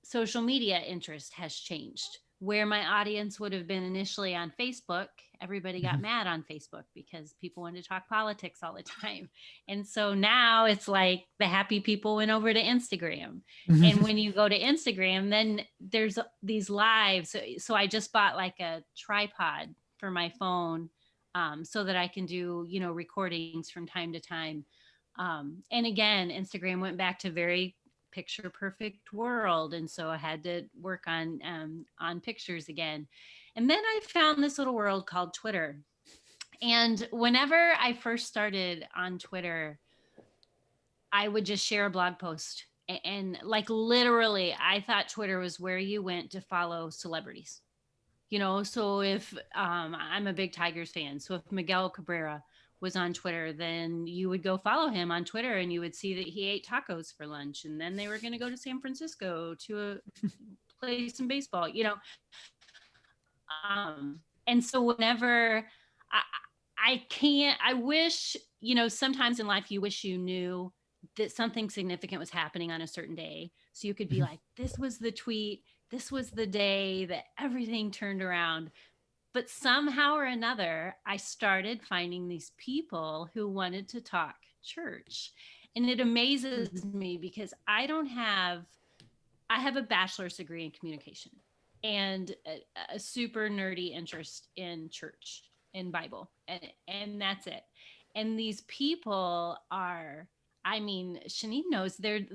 social media interest has changed. Where my audience would have been initially on Facebook, everybody got mad on Facebook because people wanted to talk politics all the time. And so now it's like the happy people went over to Instagram. And when you go to Instagram, then there's these lives. So I just bought like a tripod for my phone, so that I can do, recordings from time to time. And again, Instagram went back to very picture perfect world, and so I had to work on pictures again. And then I found this little world called Twitter. And whenever I first started on Twitter, I would just share a blog post, and like literally I thought Twitter was where you went to follow celebrities. So if I'm a big Tigers fan, so if Miguel Cabrera was on Twitter, then you would go follow him on Twitter and you would see that he ate tacos for lunch, and then they were going to go to San Francisco to play some baseball, and so whenever I wish, sometimes in life you wish you knew that something significant was happening on a certain day. So you could be like, this was the tweet, this was the day that everything turned around. But somehow or another, I started finding these people who wanted to talk church. And it amazes me because I have a bachelor's degree in communication and a super nerdy interest in church and Bible. And that's it. And these people are, Shanine knows they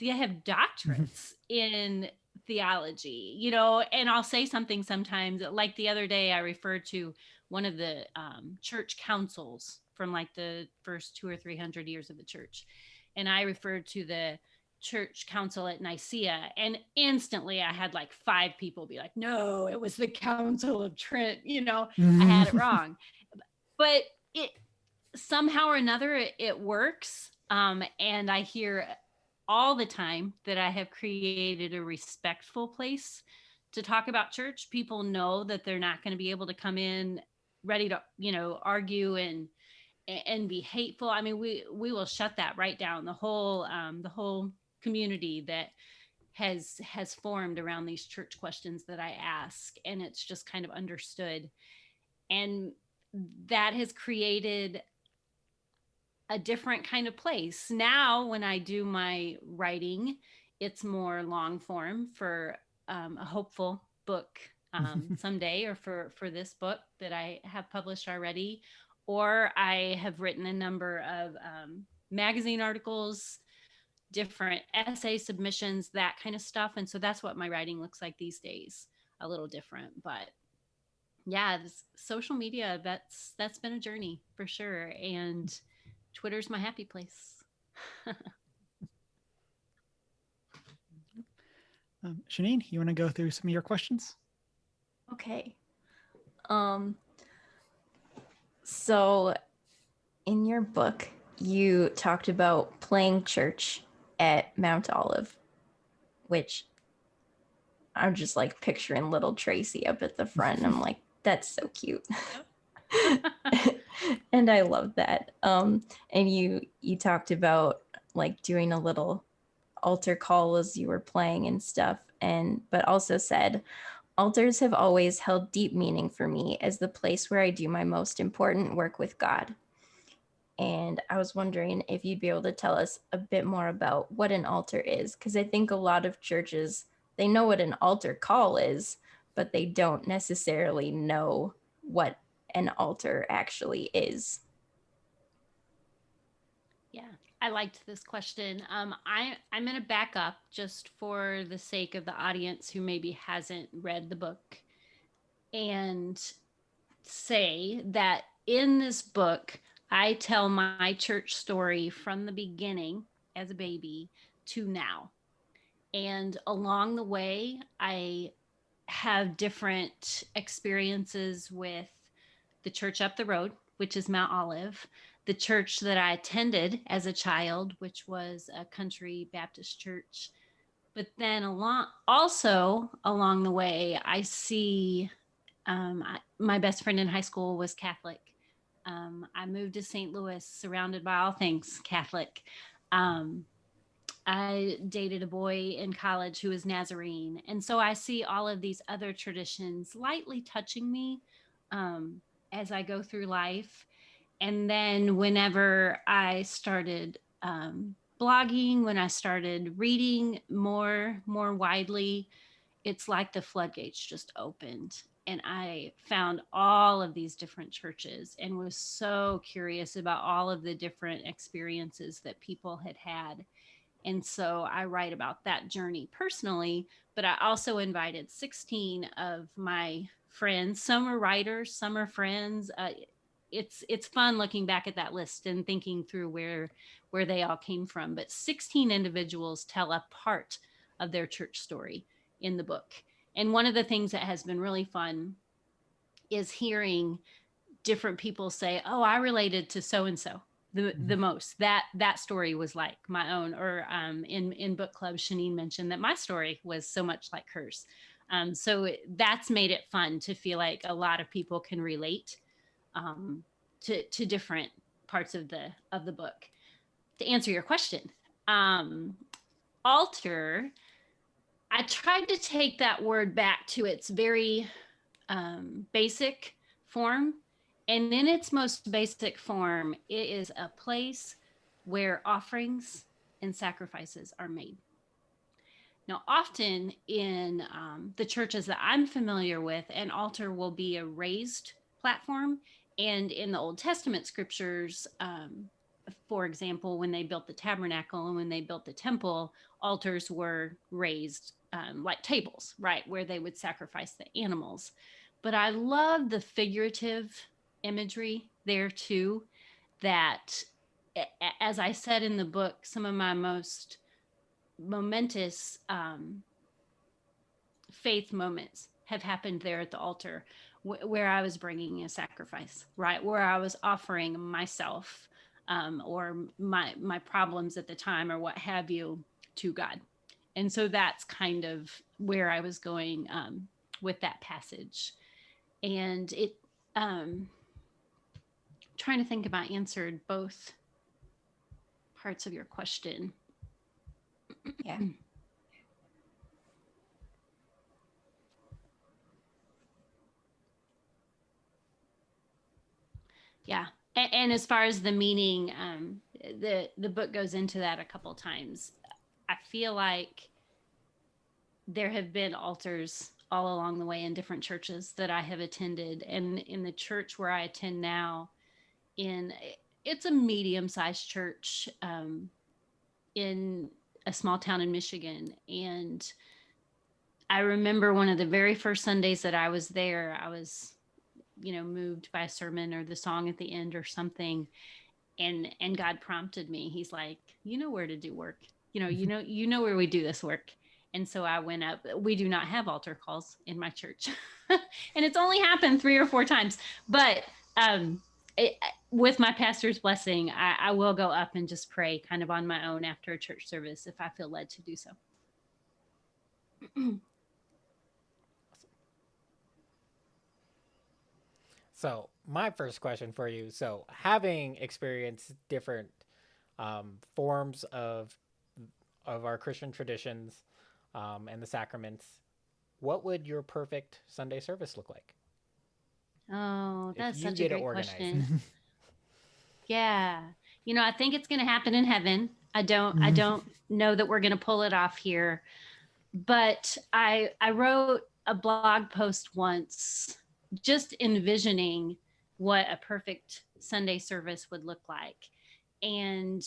have doctorates in theology, and I'll say something sometimes, like the other day I referred to one of the church councils from like the first 200 or 300 years of the church, and I referred to the church council at Nicaea, and instantly I had like 5 people be like, no, it was the Council of Trent, I had it wrong. But it somehow or another it works, and I hear all the time that I have created a respectful place to talk about church. People know that they're not going to be able to come in ready to, argue and be hateful. I mean, we will shut that right down. The whole community that has formed around these church questions that I ask, and it's just kind of understood. And that has created a different kind of place. Now, when I do my writing, it's more long form for a hopeful book someday, or for this book that I have published already. Or I have written a number of magazine articles, different essay submissions, that kind of stuff. And so that's what my writing looks like these days, a little different. But yeah, this social media, that's been a journey for sure. And Twitter's my happy place. Shanine, you want to go through some of your questions? Okay. So in your book, you talked about playing church at Mount Olive, which I'm just like picturing little Tracy up at the front. And I'm like, that's so cute. And I love that. And you talked about like doing a little altar call as you were playing and stuff, but also said, altars have always held deep meaning for me as the place where I do my most important work with God. And I was wondering if you'd be able to tell us a bit more about what an altar is, because I think a lot of churches, they know what an altar call is, but they don't necessarily know what an altar actually is. Yeah, I liked this question. I'm going to back up just for the sake of the audience who maybe hasn't read the book, and say that in this book, I tell my church story from the beginning as a baby to now. And along the way, I have different experiences with the church up the road, which is Mount Olive, the church that I attended as a child, which was a country Baptist church. But then also along the way, I see my best friend in high school was Catholic. I moved to St. Louis, surrounded by all things Catholic. Um, I dated a boy in college who was Nazarene. And so I see all of these other traditions lightly touching me as I go through life. And then whenever I started blogging, when I started reading more widely, it's like the floodgates just opened. And I found all of these different churches and was so curious about all of the different experiences that people had had. And so I write about that journey personally, but I also invited 16 of my friends. Some are writers, some are friends. It's fun looking back at that list and thinking through where they all came from. But 16 individuals tell a part of their church story in the book. And one of the things that has been really fun is hearing different people say, "Oh, I related to so and so the most. That story was like my own." Or in book club, Shanine mentioned that my story was so much like hers. So that's made it fun to feel like a lot of people can relate to different parts of the book. To answer your question, alter. I tried to take that word back to its very basic form. And in its most basic form, it is a place where offerings and sacrifices are made. Now, often in the churches that I'm familiar with, an altar will be a raised platform. And in the Old Testament scriptures, for example, when they built the tabernacle and when they built the temple, altars were raised like tables, right, where they would sacrifice the animals. But I love the figurative imagery there too, that, as I said in the book, some of my most momentous faith moments have happened there at the altar, where I was bringing a sacrifice, right, where I was offering myself or my problems at the time or what have you to God. And so that's kind of where I was going with that passage. And it trying to think if I answered both parts of your question. Yeah. Yeah. And as far as the meaning, the book goes into that a couple times. I feel like there have been altars all along the way in different churches that I have attended. And in the church where I attend now, it's a medium-sized church in a small town in Michigan. And I remember one of the very first Sundays that I was there, I was moved by a sermon or the song at the end or something, and God prompted me. He's like, you know where to do work, you know where we do this work. And so I went up. We do not have altar calls in my church and it's only happened 3 or 4 times, but with my pastor's blessing, I will go up and just pray kind of on my own after a church service if I feel led to do so. So my first question for you, so having experienced different forms of our Christian traditions and the sacraments, what would your perfect Sunday service look like? Oh, that's if you such get a it great organized? question. Yeah. I think it's going to happen in heaven. I don't know that we're going to pull it off here. But I wrote a blog post once just envisioning what a perfect Sunday service would look like. And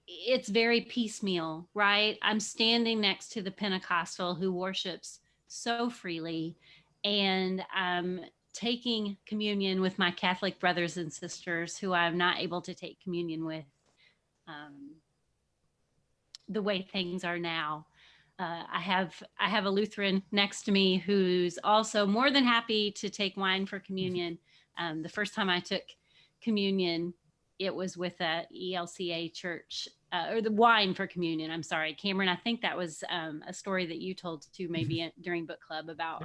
it's very piecemeal, right? I'm standing next to the Pentecostal who worships so freely, and I'm taking communion with my Catholic brothers and sisters who I'm not able to take communion with the way things are now. I have a Lutheran next to me who's also more than happy to take wine for communion. The first time I took communion, it was with a ELCA church, or the wine for communion. I'm sorry, Cameron. I think that was a story that you told too, maybe during book club about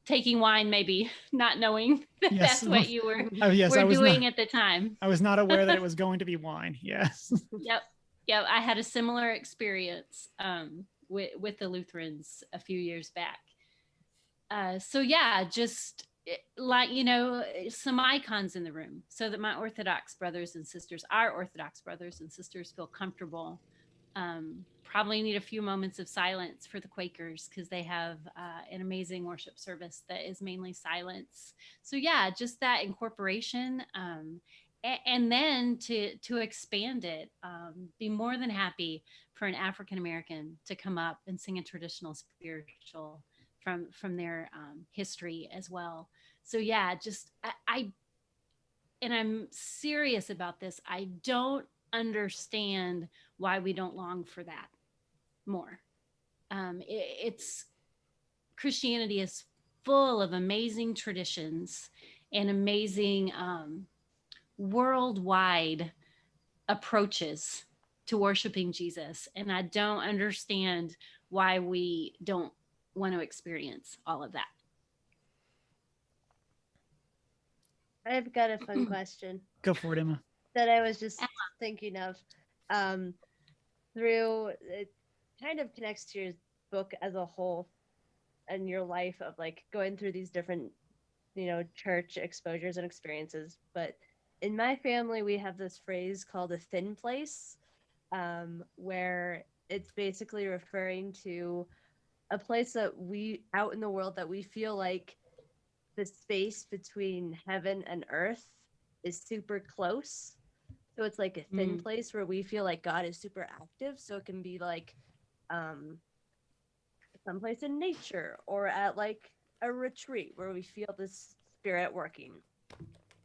taking wine, maybe not knowing that Yes. that's what you were Yes, I was doing not, at the time. I was not aware that it was going to be wine. Yes. Yep. Yeah, I had a similar experience with the Lutherans a few years back. So yeah, just like, some icons in the room so that my Orthodox brothers and sisters, our Orthodox brothers and sisters, feel comfortable. Probably need a few moments of silence for the Quakers because they have an amazing worship service that is mainly silence. So yeah, just that incorporation. And then to expand it, be more than happy for an African American to come up and sing a traditional spiritual from their history as well. So yeah, just and I'm serious about this. I don't understand why we don't long for that more. It's Christianity is full of amazing traditions and amazing worldwide approaches to worshiping Jesus. And I don't understand why we don't want to experience all of that. I've got a fun question Go for it, Emma. that I was just thinking of. Through it kind of connects to your book as a whole and your life of like going through these different, church exposures and experiences. But in my family, we have this phrase called a thin place, where it's basically referring to a place that we out in the world that we feel like the space between heaven and earth is super close. So it's like a thin place where we feel like God is super active. So it can be like someplace in nature or at like a retreat where we feel this spirit working,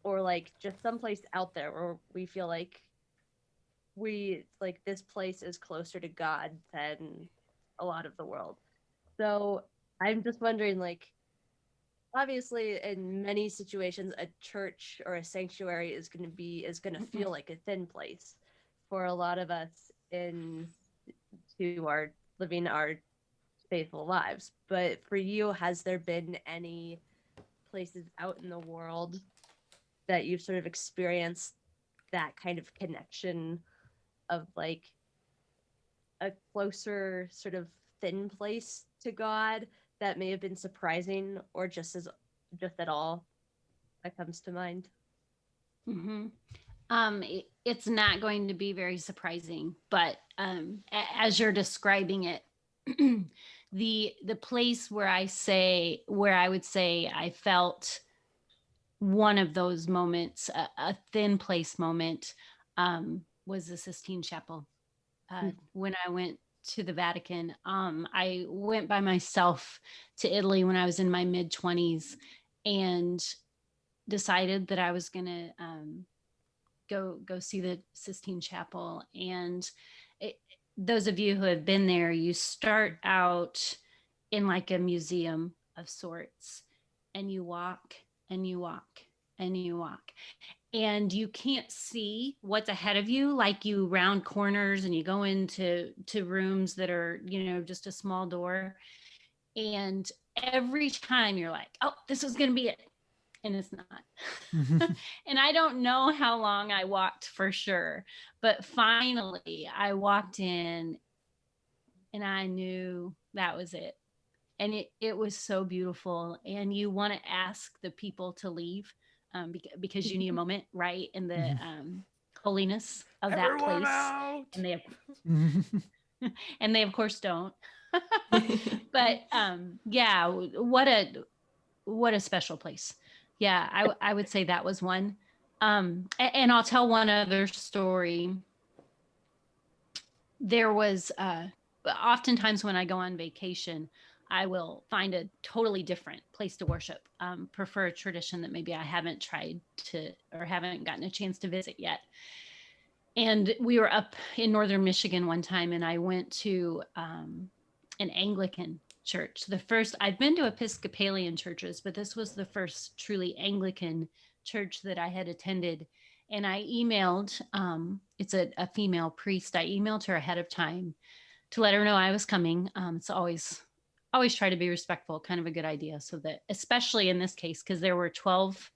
or like just someplace out there where we feel like this place is closer to God than a lot of the world. So I'm just wondering, like, obviously in many situations a church or a sanctuary is going to feel like a thin place for a lot of us living our faithful lives. But for you, has there been any places out in the world that you've sort of experienced that kind of connection of like a closer sort of thin place to God that may have been surprising, or just at all that comes to mind? Mm-hmm. It's not going to be very surprising, but as you're describing it, the place where I would say I felt one of those moments, a thin place moment, was the Sistine Chapel. When I went to the Vatican, I went by myself to Italy when I was in my mid-20s and decided that I was going to go see the Sistine Chapel. And those of you who have been there, you start out in like a museum of sorts, and you walk and you walk and you walk, and you can't see what's ahead of you. Like, you round corners and you go into rooms that are, just a small door. And every time you're like, oh, this is going to be it. And it's not. And I don't know how long I walked for sure, but finally I walked in and I knew that was it. And it was so beautiful. And you want to ask the people to leave because you need a moment, right? In the holiness of that place. Out! And they of course don't. But yeah, what a special place. Yeah, I would say that was one. And I'll tell one other story. There was oftentimes when I go on vacation, I will find a totally different place to worship, prefer a tradition that maybe I haven't tried to or haven't gotten a chance to visit yet. And we were up in northern Michigan one time, and I went to an Anglican church. The first, I've been to Episcopalian churches, but this was the first truly Anglican church that I had attended. And I emailed, it's a female priest. I emailed her ahead of time to let her know I was coming. It's always try to be respectful, kind of a good idea. So that, especially in this case, because there were 12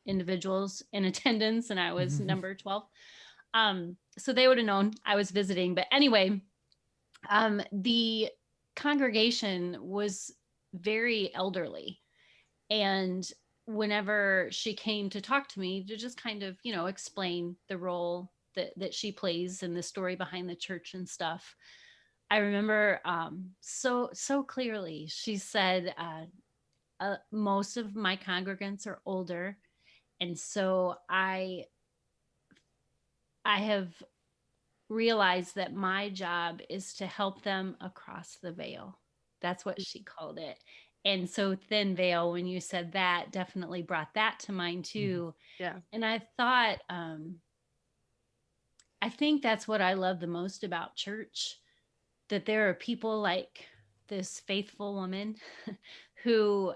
individuals in attendance and I was number 12. So they would have known I was visiting. But anyway, the congregation was very elderly. And whenever she came to talk to me to just kind of, explain the role that she plays and the story behind the church and stuff, I remember so clearly. She said, most of my congregants are older. And so I have realized that my job is to help them across the veil. That's what she called it. And so thin veil, when you said that, definitely brought that to mind too. Yeah. And I thought, I think that's what I love the most about church, that there are people like this faithful woman who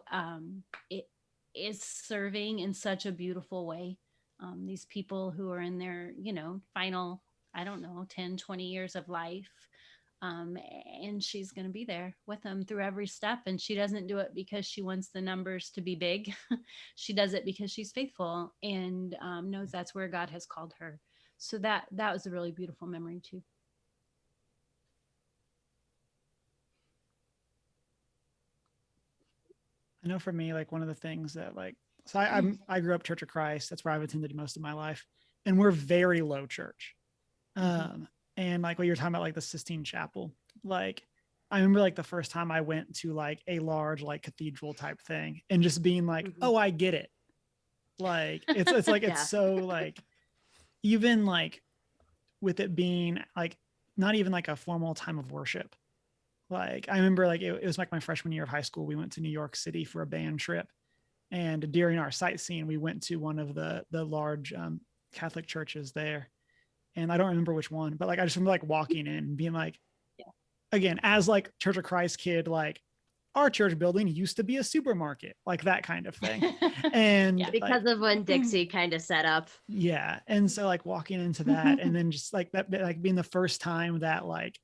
is serving in such a beautiful way. These people who are in their, final, 10, 20 years of life. And she's going to be there with them through every step. And she doesn't do it because she wants the numbers to be big. She does it because she's faithful and knows that's where God has called her. So that was a really beautiful memory too. I know for me, like one of the things that I grew up Church of Christ. That's where I've attended most of my life. And we're very low church. And like what you're talking about, like the Sistine Chapel, like I remember like the first time I went to like a large, like cathedral type thing and just being like, oh, I get it. Like, it's like, it's so like, even like with it being like, not even like a formal time of worship. Like I remember like it was like my freshman year of high school. We went to New York City for a band trip. And during our sightseeing, we went to one of the large Catholic churches there. And I don't remember which one, but like I just remember like walking in and being like, again, as like Church of Christ kid, like our church building used to be a supermarket, like that kind of thing. And because of when Dixie kind of set up. Yeah. And so like walking into that and then just like that, like being the first time that like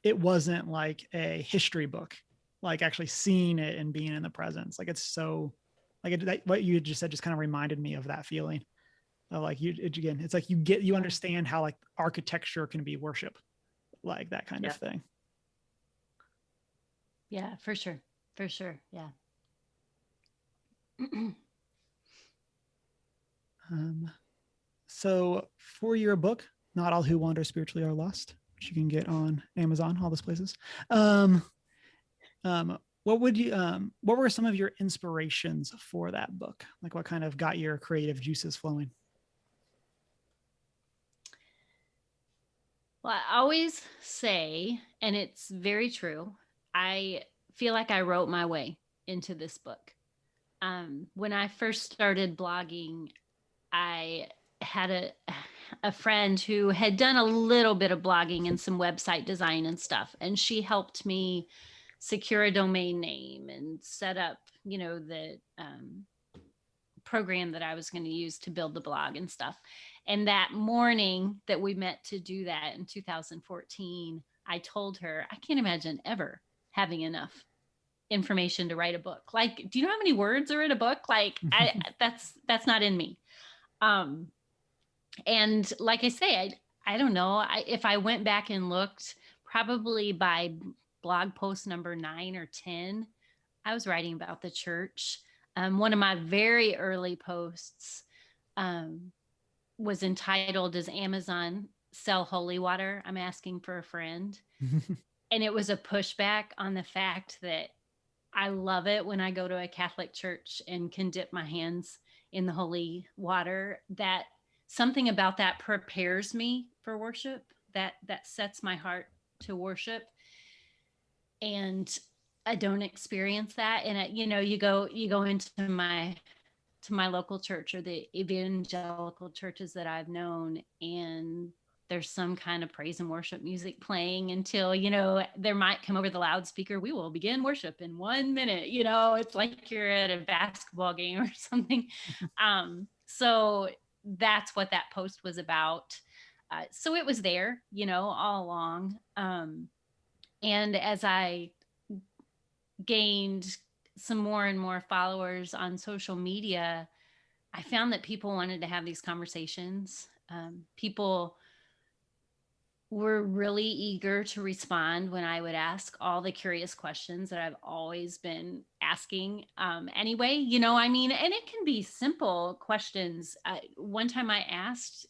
it wasn't like a history book, like actually seeing it and being in the presence. Like it's so like what you just said just kind of reminded me of that feeling. Like again, it's like you understand how like architecture can be worship, like that kind of thing. Yeah, for sure. Yeah. So for your book, Not All Who Wander Spiritually Are Lost, which you can get on Amazon, all those places. What were some of your inspirations for that book? Like what kind of got your creative juices flowing? Well, I always say, and it's very true, I feel like I wrote my way into this book. When I first started blogging, I had a friend who had done a little bit of blogging and some website design and stuff. And she helped me secure a domain name and set up, the program that I was going to use to build the blog and stuff. And that morning that we met to do that in 2014, I told her, I can't imagine ever having enough information to write a book. Like, do you know how many words are in a book? Like that's not in me. And like I say, I don't know. If I went back and looked, probably by blog post number 9 or 10, I was writing about the church. One of my very early posts was entitled, "Does Amazon Sell Holy Water? I'm asking for a friend." And it was a pushback on the fact that I love it when I go to a Catholic church and can dip my hands in the holy water. That something about that prepares me for worship, that sets my heart to worship. And I don't experience that. And you go into my local church or the evangelical churches that I've known, and there's some kind of praise and worship music playing until, there might come over the loudspeaker, we will begin worship in 1 minute. It's like you're at a basketball game or something. So that's what that post was about. So it was there, all along. And as I gained some more and more followers on social media, I found that people wanted to have these conversations. People were really eager to respond when I would ask all the curious questions that I've always been asking anyway, and it can be simple questions. One time I asked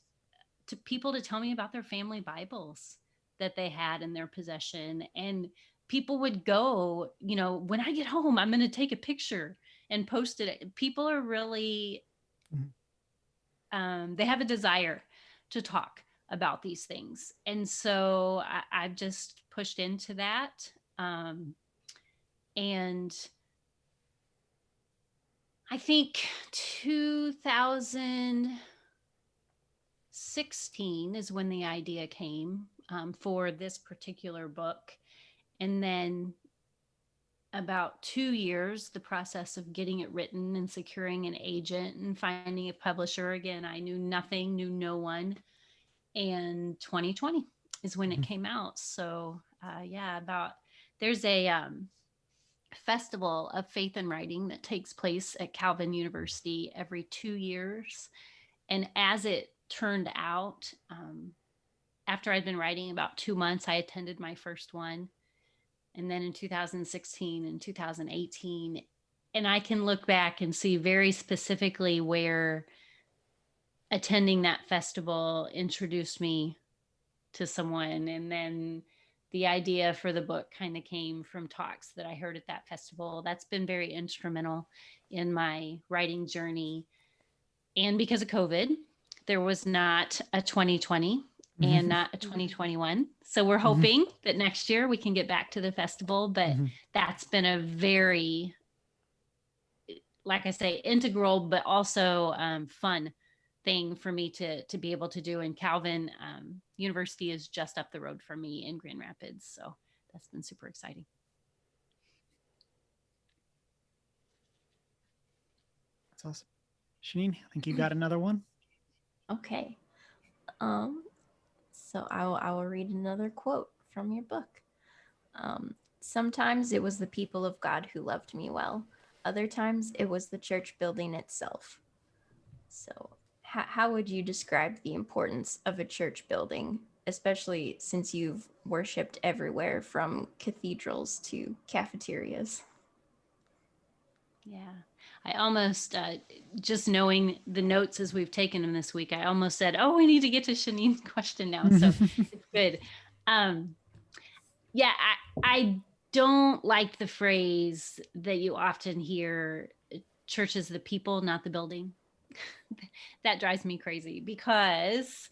people to tell me about their family Bibles that they had in their possession, and people would go, when I get home, I'm going to take a picture and post it. People are really, they have a desire to talk about these things. And so I've just pushed into that. And I think 2016 is when the idea came for this particular book. And then about 2 years, the process of getting it written and securing an agent and finding a publisher. Again, I knew nothing, knew no one. And 2020 is when it came out. So there's a festival of faith and writing that takes place at Calvin University every 2 years. And as it turned out, after I'd been writing about 2 months, I attended my first one. And then in 2016 and 2018, and I can look back and see very specifically where attending that festival introduced me to someone. And then the idea for the book kind of came from talks that I heard at that festival. That's been very instrumental in my writing journey. And because of COVID, there was not a 2020 and not a 2021. So we're hoping that next year we can get back to the festival. But that's been a very, like I say, integral, but also fun thing for me to be able to do. And Calvin University is just up the road from me in Grand Rapids. So that's been super exciting. That's awesome. Shanine, I think you got another one. Okay. So I will read another quote from your book. Sometimes it was the people of God who loved me well. Other times it was the church building itself. So how would you describe the importance of a church building, especially since you've worshipped everywhere from cathedrals to cafeterias? Yeah, I almost, just knowing the notes as we've taken them this week, I almost said, oh, we need to get to Shanine's question now. So it's good. Yeah, I don't like the phrase that you often hear, church is the people, not the building. That drives me crazy because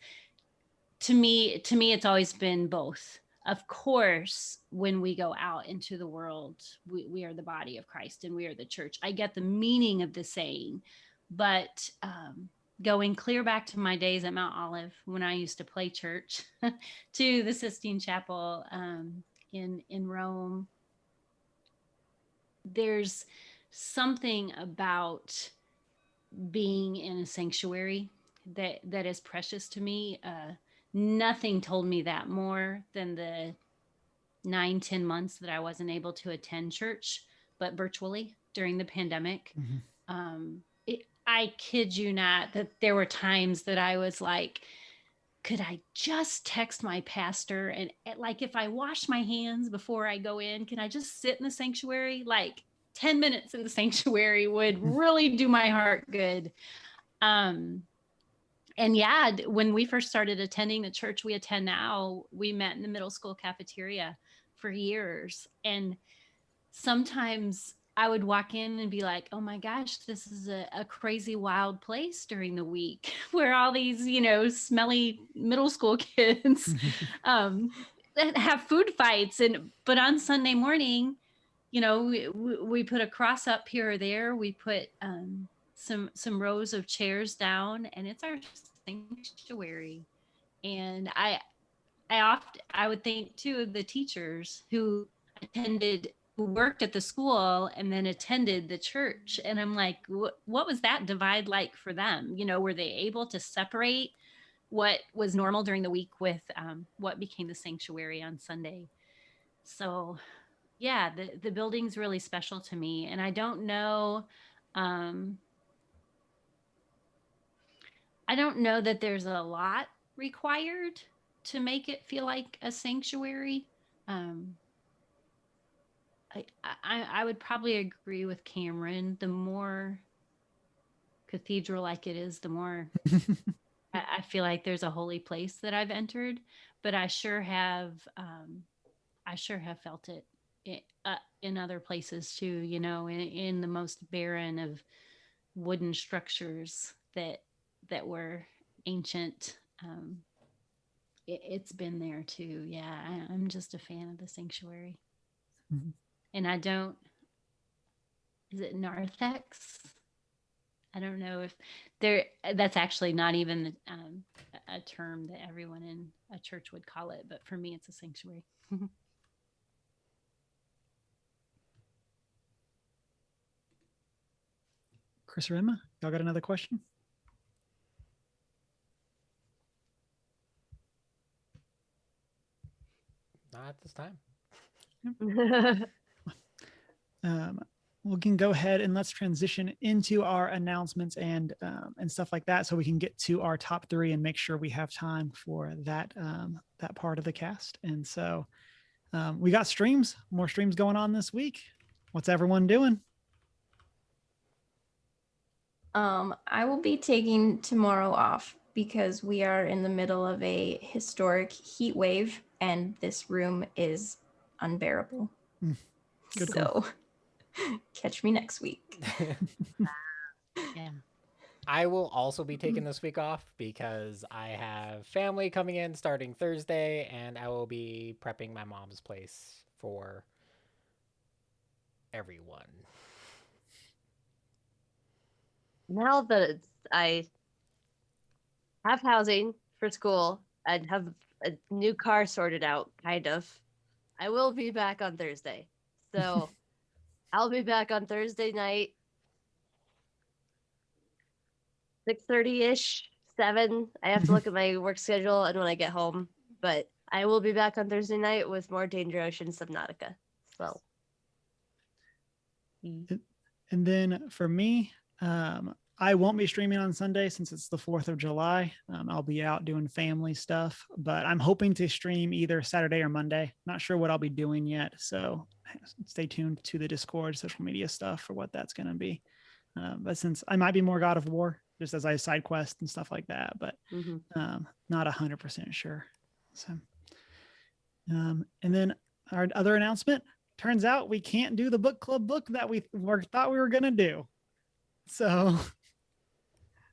to me, it's always been both. Of course, when we go out into the world, we are the body of Christ and we are the church. I get the meaning of the saying, but going clear back to my days at Mount Olive when I used to play church to the Sistine Chapel in Rome, there's something about being in a sanctuary that is precious to me. Nothing told me that more than the 9-10 months that I wasn't able to attend church, but virtually during the pandemic. I kid you not that there were times that I was like, could I just text my pastor and like, if I wash my hands before I go in, can I just sit in the sanctuary? Like 10 minutes in the sanctuary would really do my heart good. And yeah, when we first started attending the church we attend now, we met in the middle school cafeteria for years. And sometimes I would walk in and be like, oh my gosh, this is a crazy wild place during the week where all these, smelly middle school kids that have food fights. But on Sunday morning, we put a cross up here or there. We put some rows of chairs down, and it's our sanctuary. And I would think too of the teachers who worked at the school and then attended the church. And I'm like, what was that divide like for them? You know, were they able to separate what was normal during the week with what became the sanctuary on Sunday? So yeah, the building's really special to me. And I don't know, that there's a lot required to make it feel like a sanctuary. Um, I would probably agree with Cameron. The more cathedral like it is, the more I feel like there's a holy place that I've entered. But I sure have felt it in other places too. You know, in the most barren of wooden structures that were ancient. It's been there too. Yeah, I'm just a fan of the sanctuary. Mhm. And I don't. Is it narthex? I don't know if there. That's actually not even a term that everyone in a church would call it, but for me, it's a sanctuary. Chris or Emma, y'all got another question? Not at this time. We can go ahead and let's transition into our announcements and stuff like that, so we can get to our top three and make sure we have time for that that part of the cast. And so we got more streams going on this week. What's everyone doing? I will be taking tomorrow off because we are in the middle of a historic heat wave and this room is unbearable. Good So catch me next week. Yeah. I will also be taking this week off because I have family coming in starting Thursday, and I will be prepping my mom's place for everyone. Now that I have housing for school and have a new car sorted out, kind of, I will be back on Thursday. So I'll be back on Thursday night, 6:30-ish, 7. I have to look at my work schedule and when I get home. But I will be back on Thursday night with more Danger Ocean Subnautica. So. And then for me, I won't be streaming on Sunday since it's the 4th of July. I'll be out doing family stuff, but I'm hoping to stream either Saturday or Monday. Not sure what I'll be doing yet. So stay tuned to the Discord, social media stuff for what that's going to be. But since I might be more God of War, just as I side quest and stuff like that, but not 100% sure. So, and then our other announcement, turns out we can't do the book club book that we thought we were going to do. So,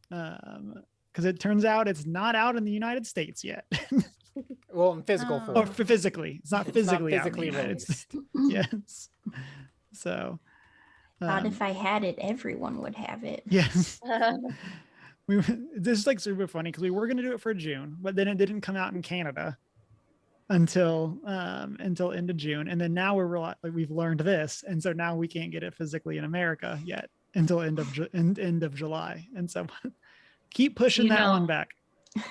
because it turns out it's not out in the United States yet. Well, in physical Oh. form. Or physically. It's not physically out in the physically United released. States. Yes. So. Thought if I had it, everyone would have it. Yes. This is like super funny because we were going to do it for June, but then it didn't come out in Canada until end of June, and then now we've learned this, and so now we can't get it physically in America yet until end of July, and so keep pushing that one back.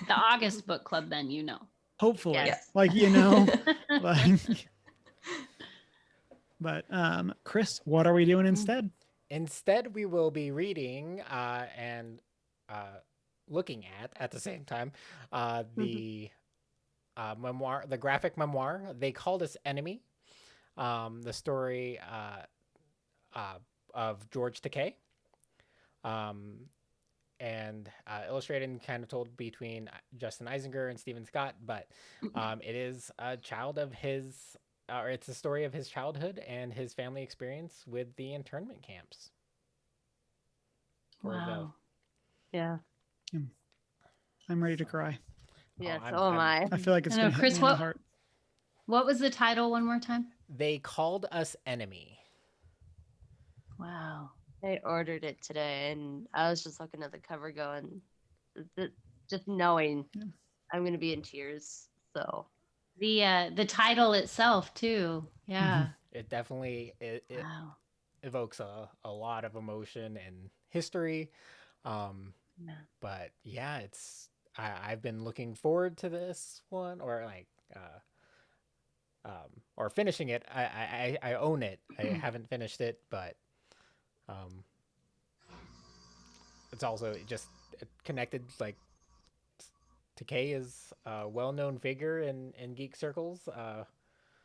The August book club, then Hopefully, Yes. like but Chris, what are we doing instead? Instead, we will be reading and looking at the same time the memoir, the graphic memoir, They Called Us Enemy, the story of George Takei, and illustrated and kind of told between Justin Eisinger and Stephen Scott, but it is a child of his, or it's a story of his childhood and his family experience with the internment camps. Wow. Yeah. I'm ready to cry. Yeah, Oh, so am I. I feel like it's I know, going to hit Chris, me in the heart. What was the title one more time? They Called Us Enemy. Wow. I ordered it today and I was just looking at the cover going, just knowing I'm gonna be in tears. So The title itself too. Yeah. It definitely it Wow. evokes a lot of emotion and history. Um, Yeah. but yeah, I've been looking forward to this one, or like or finishing it. I own it. I haven't finished it, but um, it's also just connected. Like Takei is a well-known figure in geek circles.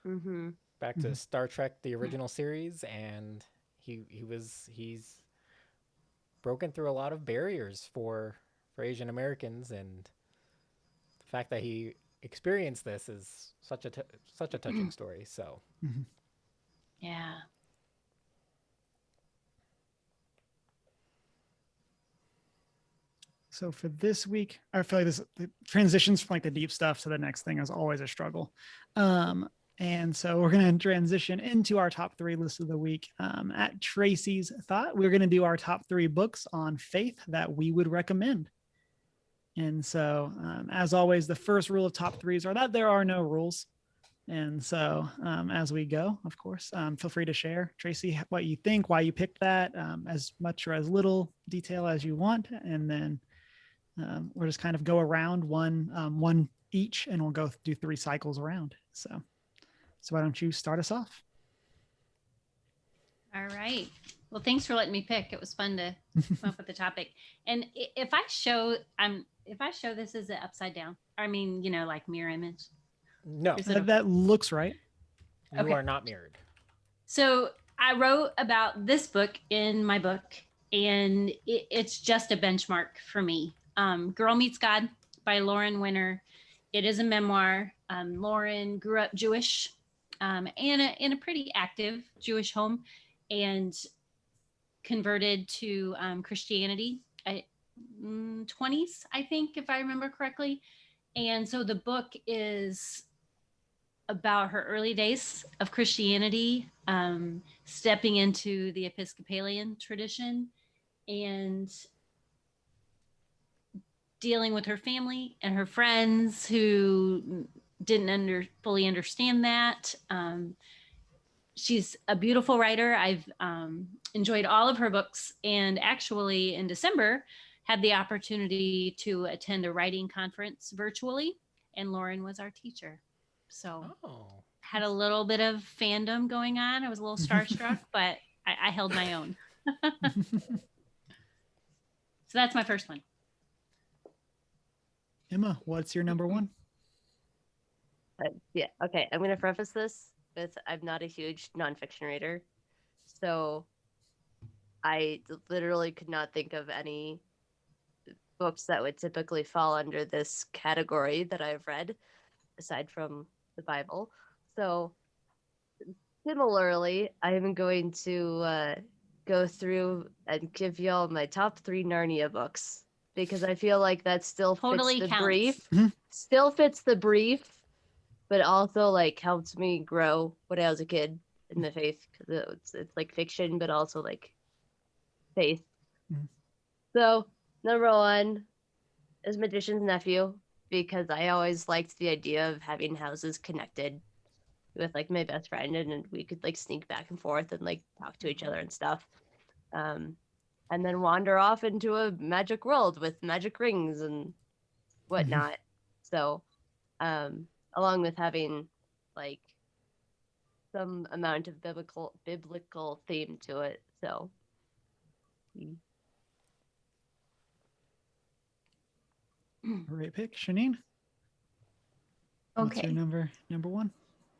mm-hmm. Back to Star Trek, the original series, and he's broken through a lot of barriers for Asian Americans, and the fact that he experienced this is such a touching story. So Yeah. So for this week, I feel like this the transitions from like the deep stuff to the next thing is always a struggle. And so we're going to transition into our top 3 list of the week. At Tracy's thought, we're going to do our top 3 books on faith that we would recommend. And so, as always, the first rule of top 3s are that there are no rules. And so, as we go, of course, feel free to share, Tracy, what you think, why you picked that, as much or as little detail as you want. And then we'll just kind of go around one each, and we'll go do 3 cycles around. So why don't you start us off? All right. Well, thanks for letting me pick. It was fun to come up with the topic. And if I show this, is it upside down? I mean, like mirror image. no, Is it That looks right. you Okay. are not mirrored. So I wrote about this book in my book, and it's just a benchmark for me. Girl Meets God by Lauren Winner. It is a memoir. Lauren grew up Jewish, in a pretty active Jewish home, and converted to Christianity at 20s, I think, if I remember correctly. And so the book is about her early days of Christianity, stepping into the Episcopalian tradition, and dealing with her family and her friends who didn't fully understand that. She's a beautiful writer. I've enjoyed all of her books, and actually in December had the opportunity to attend a writing conference virtually, and Lauren was our teacher. So had a little bit of fandom going on. I was a little starstruck, but I held my own. So that's my first one. Emma, what's your number 1? Yeah. Okay. I'm gonna preface this with I'm not a huge nonfiction reader, so I literally could not think of any books that would typically fall under this category that I've read, aside from the Bible. So similarly, I'm going to go through and give y'all my top 3 Narnia books, because I feel like that still Totally fits the counts. brief. Still fits the brief, but also like helped me grow when I was a kid in the faith, because it's like fiction, but also like faith. So number 1 is Magician's Nephew, because I always liked the idea of having houses connected with like my best friend, and we could like sneak back and forth and like talk to each other and stuff, and then wander off into a magic world with magic rings and whatnot. So along with having like some amount of biblical theme to it. So Great pick, Shanine. What's your Okay. number 1?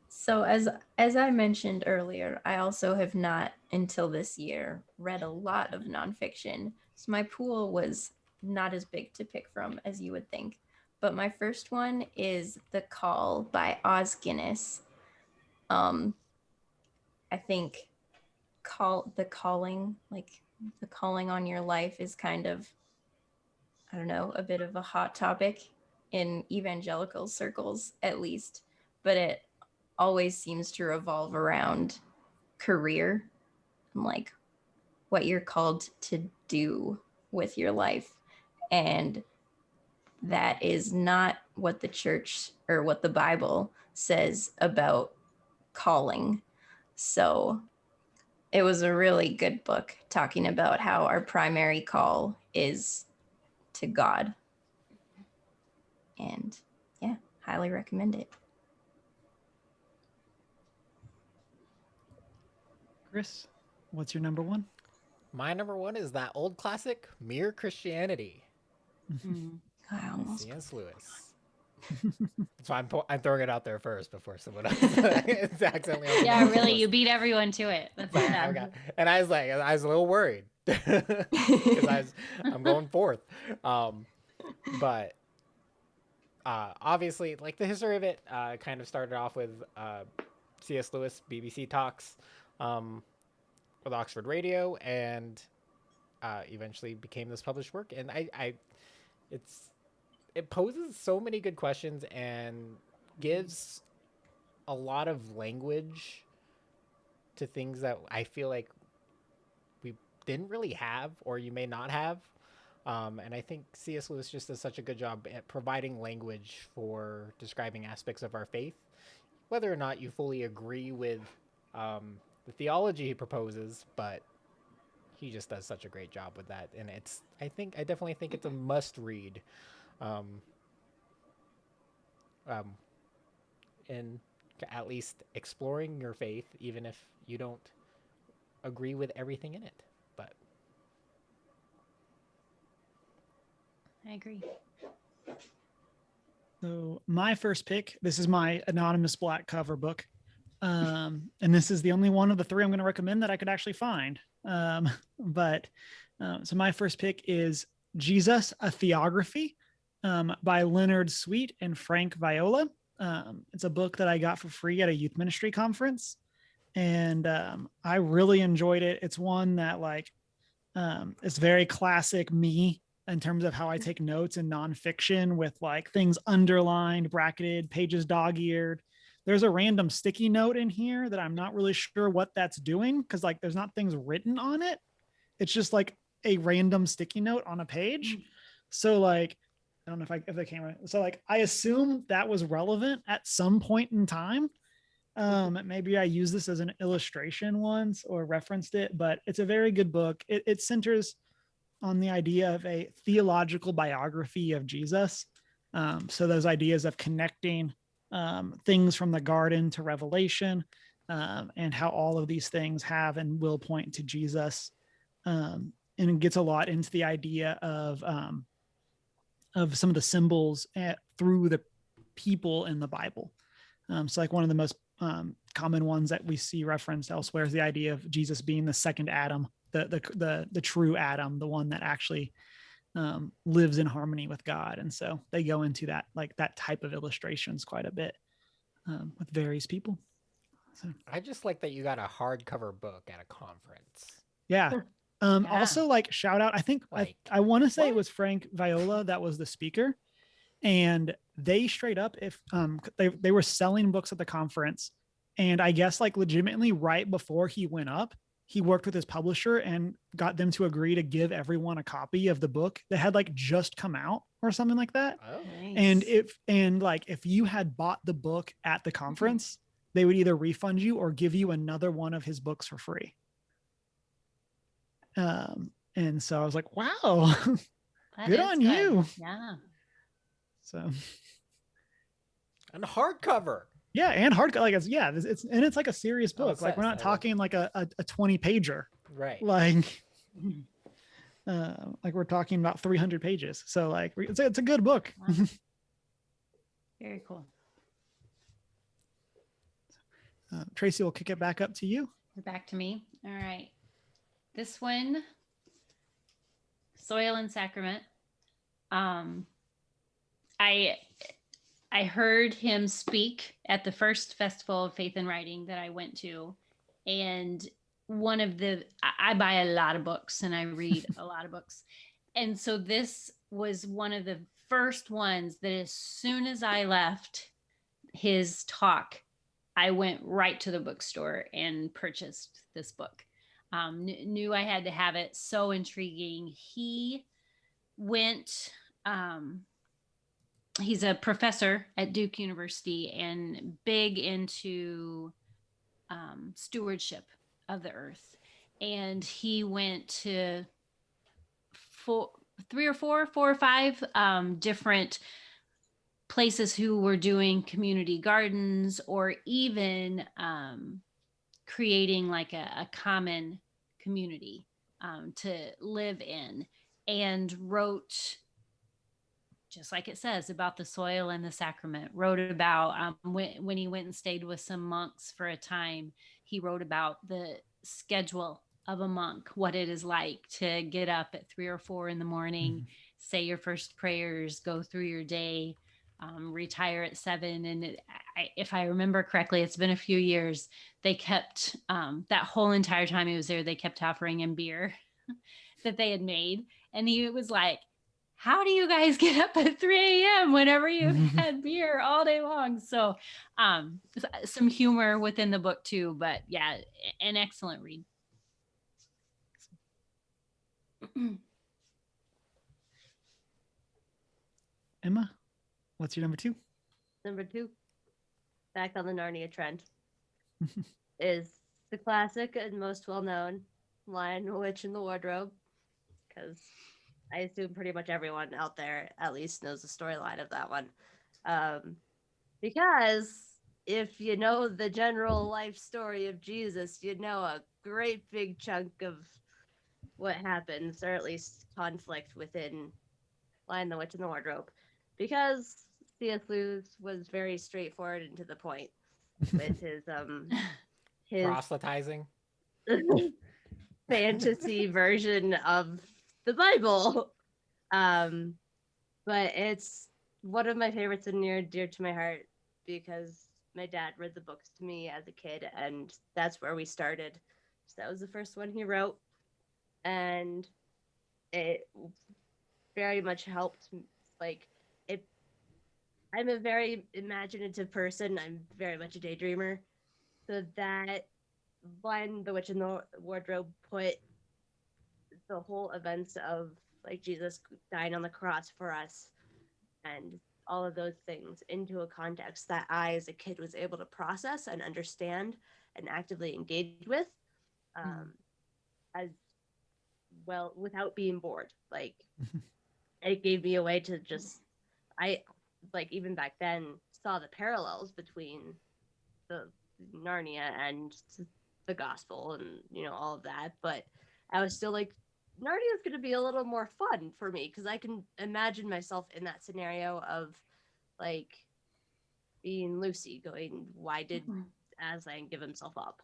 So as I mentioned earlier, I also have not until this year read a lot of nonfiction. So my pool was not as big to pick from as you would think. But my first one is The Call by Oz Guinness. I think the calling on your life is kind of, I don't know, a bit of a hot topic in evangelical circles, at least, but it always seems to revolve around career and like what you're called to do with your life. And that is not what the church or what the Bible says about calling. So it was a really good book talking about how our primary call is to God. And yeah, highly recommend it. Chris, what's your number one? My number one is that old classic, Mere Christianity. I almost C.S. Lewis. So I'm throwing it out there first before someone else is accidentally. on Yeah, someone really, else's you list. beat everyone to it. That's But bad. and I was a little worried because I'm going fourth. But obviously, like the history of it kind of started off with C.S. Lewis BBC talks with Oxford Radio, and eventually became this published work. And it poses so many good questions and gives a lot of language to things that I feel like we didn't really have, or you may not have. And I think C.S. Lewis just does such a good job at providing language for describing aspects of our faith, whether or not you fully agree with the theology he proposes, but he just does such a great job with that. And I definitely think it's a must read. In at least exploring your faith, even if you don't agree with everything in it. But I agree. So my first pick, this is my anonymous black cover book. And this is the only one of the three I'm going to recommend that I could actually find. So my first pick is Jesus, a Theography by Leonard Sweet and Frank Viola. It's a book that I got for free at a youth ministry conference. And I really enjoyed it. It's one that it's very classic me in terms of how I take notes in nonfiction, with like things underlined, bracketed, pages dog-eared. There's a random sticky note in here that I'm not really sure what that's doing, because like there's not things written on it. It's just like a random sticky note on a page. So like, I don't know if the camera. So like, I assume that was relevant at some point in time. Maybe I used this as an illustration once or referenced it, but it's a very good book. It centers on the idea of a theological biography of Jesus. So those ideas of connecting things from the garden to Revelation, and how all of these things have and will point to Jesus. And it gets a lot into the idea of some of the symbols through the people in the Bible. So like one of the most common ones that we see referenced elsewhere is the idea of Jesus being the second Adam, the true Adam, the one that actually lives in harmony with God. And so they go into that, like that type of illustrations quite a bit with various people. So, I just like that you got a hardcover book at a conference. yeah. Yeah. Also, like, shout out, I think I want to say it was Frank Viola that was the speaker, and they straight up, if they were selling books at the conference, and I guess like legitimately right before he went up, he worked with his publisher and got them to agree to give everyone a copy of the book that had like just come out or something like that. Oh, And if you had bought the book at the conference, they would either refund you or give you another one of his books for free. And so I was like, wow, good on you. Yeah. So, and hardcover. yeah, and hardcover, like it's like a serious book. Like we're not obsessed. talking like a 20 pager, Right. like we're talking about 300 pages. So like it's a good book. Wow. Very cool. Traci, will kick it back up to you. Back to me. All right. This one, Soil and Sacrament. I heard him speak at the first Festival of Faith and Writing that I went to, and I buy a lot of books and I read a lot of books, and so this was one of the first ones that as soon as I left his talk, I went right to the bookstore and purchased this book. Knew I had to have it. So intriguing. He went he's a professor at Duke University and big into stewardship of the earth. And he went to four or five different places who were doing community gardens, or even creating like a common community to live in, and wrote, just like it says, about the soil and the sacrament. Wrote about when he went and stayed with some monks for a time. He wrote about the schedule of a monk, what it is like to get up at 3 or 4 in the morning, say your first prayers, go through your day, retire at 7. And if I remember correctly, it's been a few years. They kept that whole entire time he was there, they kept offering him beer that they had made, and he was like, how do you guys get up at 3 a.m. whenever you've had beer all day long? So some humor within the book too, but yeah, an excellent read. Emma, what's your number 2? Number 2, back on the Narnia trend, is the classic and most well-known Lion, the Witch, and the Wardrobe, because I assume pretty much everyone out there at least knows the storyline of that one. Because if you know the general life story of Jesus, you know a great big chunk of what happens, or at least conflict within Lion, the Witch, and the Wardrobe. Because C.S. Lewis was very straightforward and to the point with his Proselytizing. fantasy version of the Bible. But it's one of my favorites and near dear to my heart because my dad read the books to me as a kid, and that's where we started. So that was the first one he wrote, and it very much helped. Like, it, I'm a very imaginative person. I'm very much a daydreamer. So that Lion, the Witch, and the Wardrobe put the whole events of like Jesus dying on the cross for us and all of those things into a context that I, as a kid, was able to process and understand and actively engage with, as well, without being bored. Like, it gave me a way to just, I, like, even back then, saw the parallels between the Narnia and the gospel and, you know, all of that. But I was still like, Narnia is going to be a little more fun for me because I can imagine myself in that scenario of like being Lucy going, why did Aslan give himself up?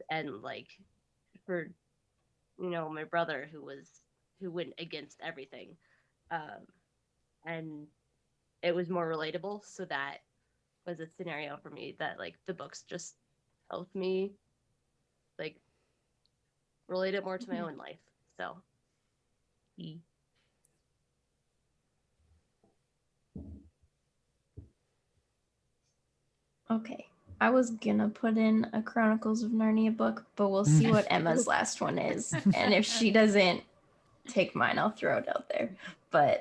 And like for, you know, my brother who went against everything. And it was more relatable. So that was a scenario for me that like the books just helped me like relate it more to my own life. So Okay. I was gonna put in a Chronicles of Narnia book, but we'll see what Emma's last one is. And if she doesn't take mine, I'll throw it out there. But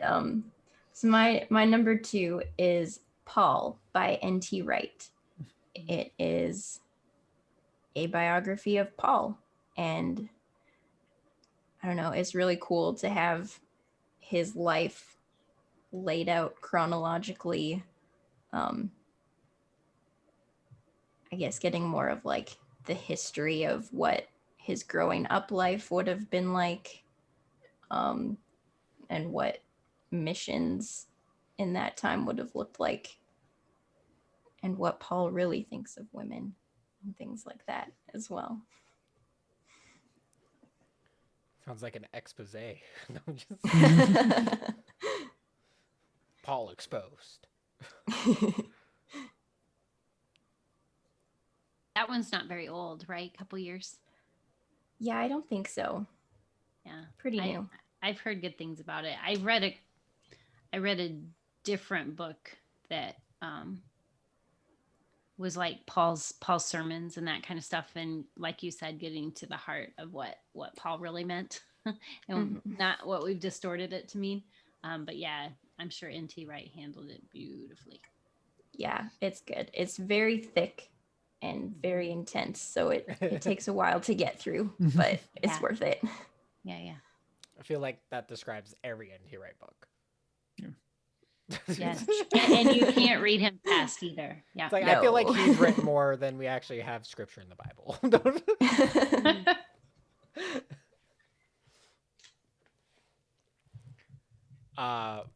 so my number 2 is Paul by N.T. Wright. It is a biography of Paul, and I don't know, it's really cool to have his life laid out chronologically. I guess getting more of like the history of what his growing up life would have been like, and what missions in that time would have looked like, and what Paul really thinks of women and things like that as well. Sounds like an expose. No, just... Paul exposed. That one's not very old, right? Couple years. Yeah, I don't think so. Yeah, pretty new. I've heard good things about it. I read a different book that was like Paul's sermons and that kind of stuff, and like you said, getting to the heart of what Paul really meant, and not what we've distorted it to mean. But yeah, I'm sure NT Wright handled it beautifully. Yeah, it's good. It's very thick and very intense, so it takes a while to get through, but it's Yeah. worth it. Yeah. I feel like that describes every NT Wright book. Yes. And you can't read him fast either. Yeah. It's like I feel like No. he's written more than we actually have scripture in the Bible.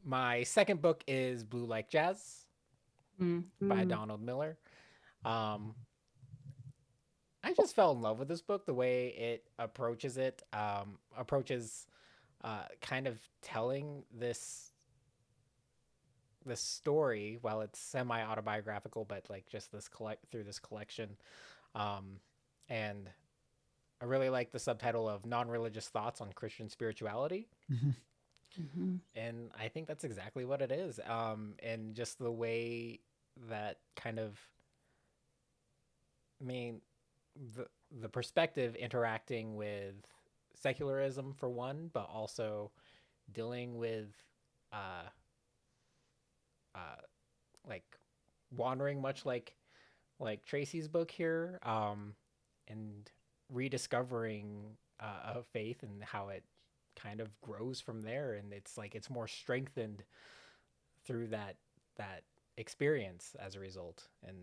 My second book is Blue Like Jazz by Donald Miller. I just fell in love with this book, the way it approaches kind of telling this story while it's semi-autobiographical, but like just through this collection. And I really like the subtitle of Non-Religious Thoughts on Christian Spirituality. And I think that's exactly what it is. And just the way that kind of, I mean, the perspective interacting with secularism for one, but also dealing with like wandering, much like Traci's book here, and rediscovering a faith and how it kind of grows from there, and it's like it's more strengthened through that experience as a result. And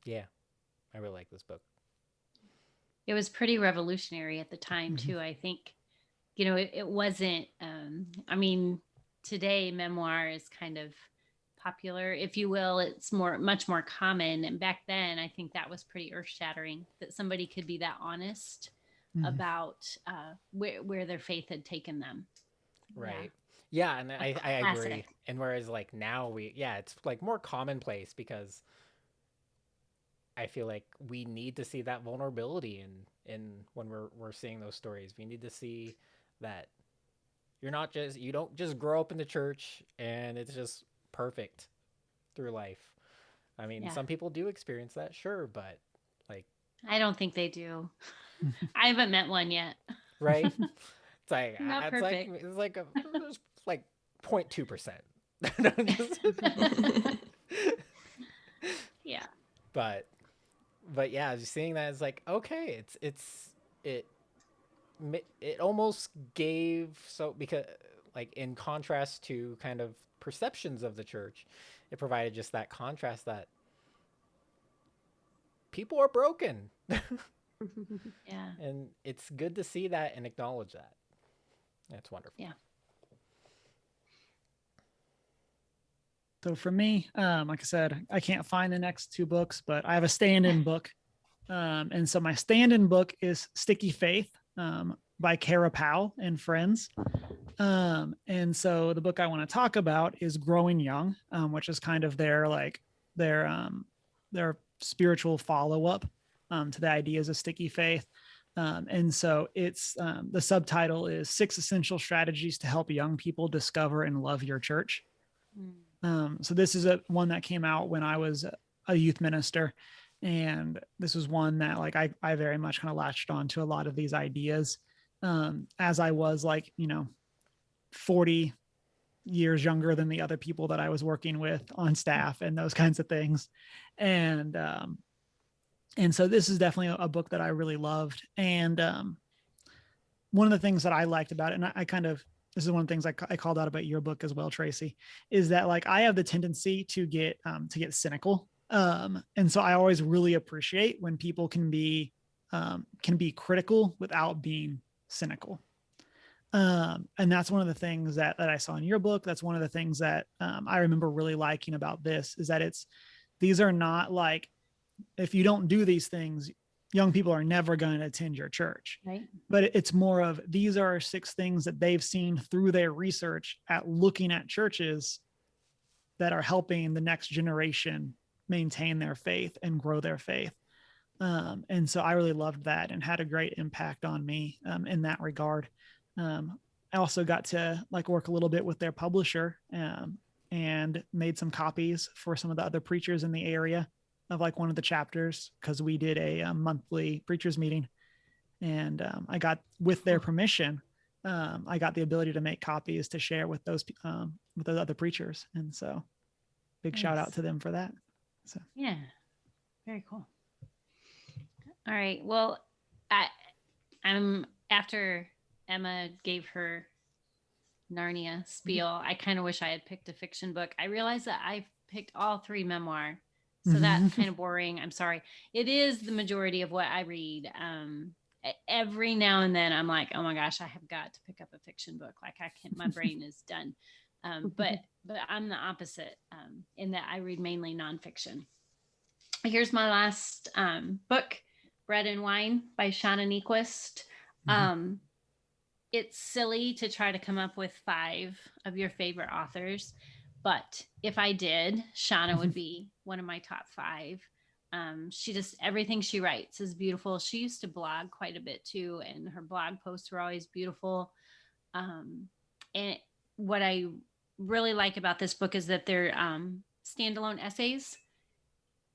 yeah, I really like this book. It was pretty revolutionary at the time too. I think, it wasn't, I mean, today memoir is kind of popular, if you will. It's much more common. And back then, I think that was pretty earth shattering that somebody could be that honest about where their faith had taken them. Right. Yeah, and I agree. And whereas like now it's like more commonplace, because I feel like we need to see that vulnerability in when we're seeing those stories. We need to see that you don't just grow up in the church and it's just perfect through life. I mean, some people do experience that, sure, but like I don't think they do. I haven't met one yet. Right? It's like Not perfect. it's like there's like 0.2%. Yeah. But yeah, just seeing that is like, okay, it almost gave, so because like in contrast to kind of perceptions of the church, it provided just that contrast that people are broken. Yeah. And it's good to see that and acknowledge that. That's wonderful. Yeah. So for me, like I said, I can't find the next two books, but I have a stand-in book. And so my stand-in book is Sticky Faith by Kara Powell and friends. And so the book I want to talk about is Growing Young, which is kind of their spiritual follow-up to the ideas of sticky faith. And so it's the subtitle is 6 Essential Strategies to Help Young People Discover and Love Your Church. So this is one that came out when I was a youth minister. And this was one that like I very much kind of latched on to a lot of these ideas as I was 40 years younger than the other people that I was working with on staff and those kinds of things. And so this is definitely a book that I really loved. And one of the things that I liked about it, and this is one of the things I called out about your book as well, Traci, is that like I have the tendency to get cynical. And so I always really appreciate when people can be critical without being cynical. And that's one of the things that I saw in your book. That's one of the things that I remember really liking about this, is that these are not like, if you don't do these things, young people are never going to attend your church. Right. But it's more of, these are 6 things that they've seen through their research at looking at churches that are helping the next generation maintain their faith and grow their faith. And so I really loved that and had a great impact on me in that regard. I also got to like work a little bit with their publisher and made some copies for some of the other preachers in the area of like one of the chapters, because we did a monthly preachers meeting, and I got, with their permission, I got the ability to make copies to share with those other preachers, and so big shout out Nice. to them for that. So Yeah. Very cool. All right. Well, I'm after Emma gave her Narnia spiel. I kind of wish I had picked a fiction book. I realized that I picked all 3 memoir. So that's kind of boring. I'm sorry. It is the majority of what I read. Every now and then I'm like, oh my gosh, I have got to pick up a fiction book. Like I can't, my brain is done. But I'm the opposite in that I read mainly nonfiction. Here's my last book, Bread and Wine by Shauna Niequist. It's silly to try to come up with 5 of your favorite authors, but if I did, Shauna would be one of my top 5. She just, everything she writes is beautiful. She used to blog quite a bit too, and her blog posts were always beautiful. And what I really like about this book is that they're standalone essays.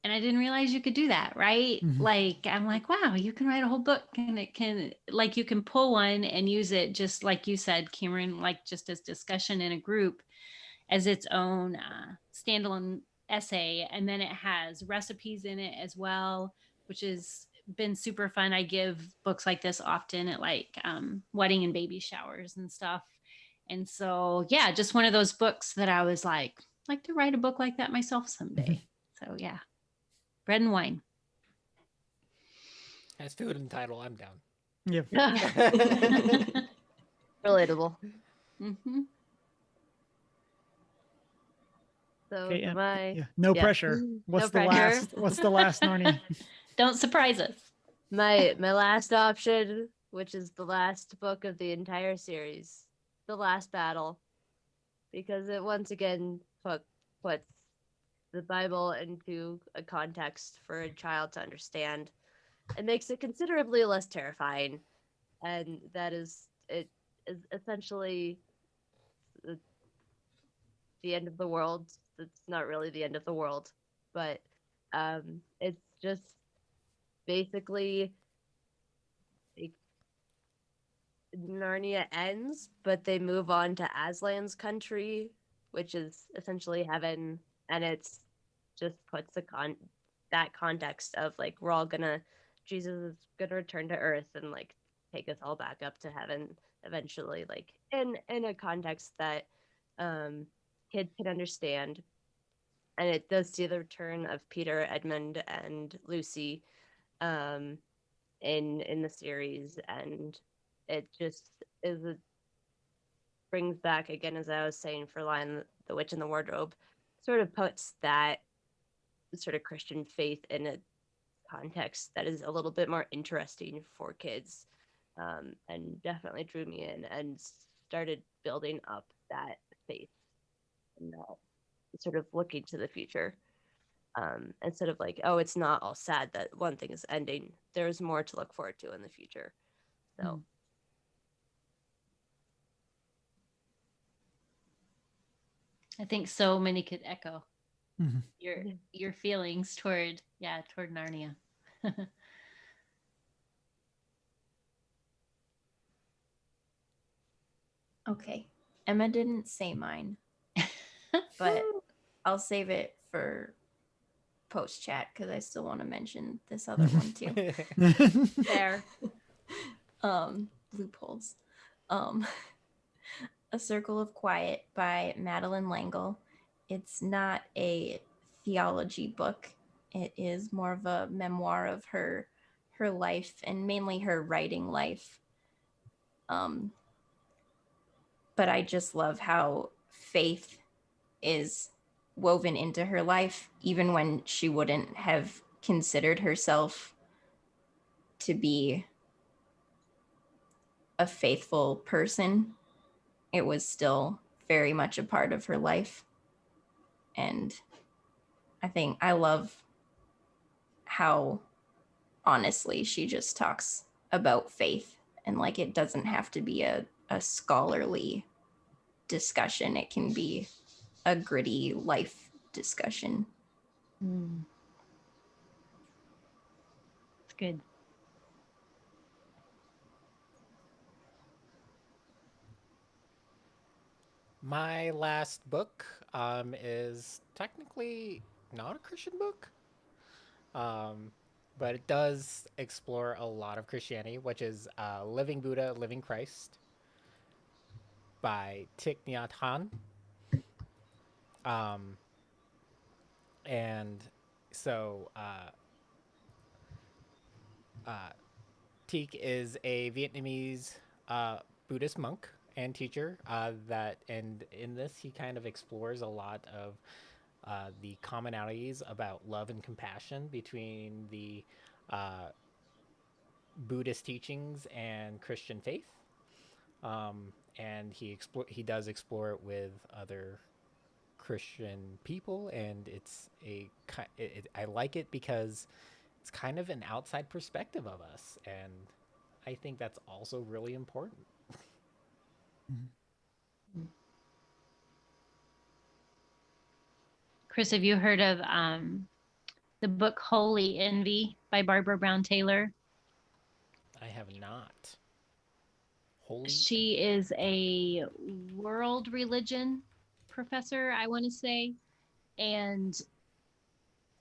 And I didn't realize you could do that, right? Like, I'm like, wow, you can write a whole book and it can, like, you can pull one and use it just like you said, Cameron, like just as discussion in a group as its own standalone essay. And then it has recipes in it as well, which has been super fun. I give books like this often at like wedding and baby showers and stuff. And so, yeah, just one of those books that I was like to write a book like that myself someday. So, yeah. Bread and Wine. As food and title, I'm down. Yep. Relatable. Mm-hmm. So Okay, my no pressure. What's the last Narnia? Don't surprise us. my last option, which is the last book of the entire series, The Last Battle, because it once again puts the Bible into a context for a child to understand. It makes it considerably less terrifying, and that is it is essentially the end of the world. It's not really the end of the world, but it's just basically like, Narnia ends, but they move on to Aslan's country, which is essentially heaven, and it's just puts that context of like we're all gonna Jesus is gonna return to Earth and like take us all back up to heaven eventually, like in a context that kids can understand. And it does see the return of Peter, Edmund, and Lucy in the series, and it just brings back again, as I was saying, for Lion the Witch in the Wardrobe, sort of puts that sort of Christian faith in a context that is a little bit more interesting for kids, and definitely drew me in and started building up that faith and sort of looking to the future. Instead of like, oh, it's not all sad that one thing is ending. There's more to look forward to in the future. So. I think so many could echo your feelings toward Narnia. Okay. Emma didn't say mine, but I'll save it for post chat because I still want to mention this other one too. There. Loopholes. A Circle of Quiet by Madeline L'Engle. It's not a theology book. It is more of a memoir of her life and mainly her writing life. But I just love how faith is woven into her life, even when she wouldn't have considered herself to be a faithful person. It was still very much a part of her life. And I love how honestly she just talks about faith, and like it doesn't have to be a scholarly discussion. It can be a gritty life discussion. It's good. My last book is technically not a Christian book, um, but it does explore a lot of Christianity, which is Living Buddha, Living Christ by Thich Nhat Hanh. Um, and so uh, Thich is a Vietnamese Buddhist monk and teacher and in this he kind of explores a lot of the commonalities about love and compassion between the uh, Buddhist teachings and Christian faith. And he does explore it with other Christian people, and I like it because it's kind of an outside perspective of us, and I think that's also really important. Chris, have you heard of the book Holy Envy by Barbara Brown Taylor? I have not. Holy. She is a world religion professor, I want to say. And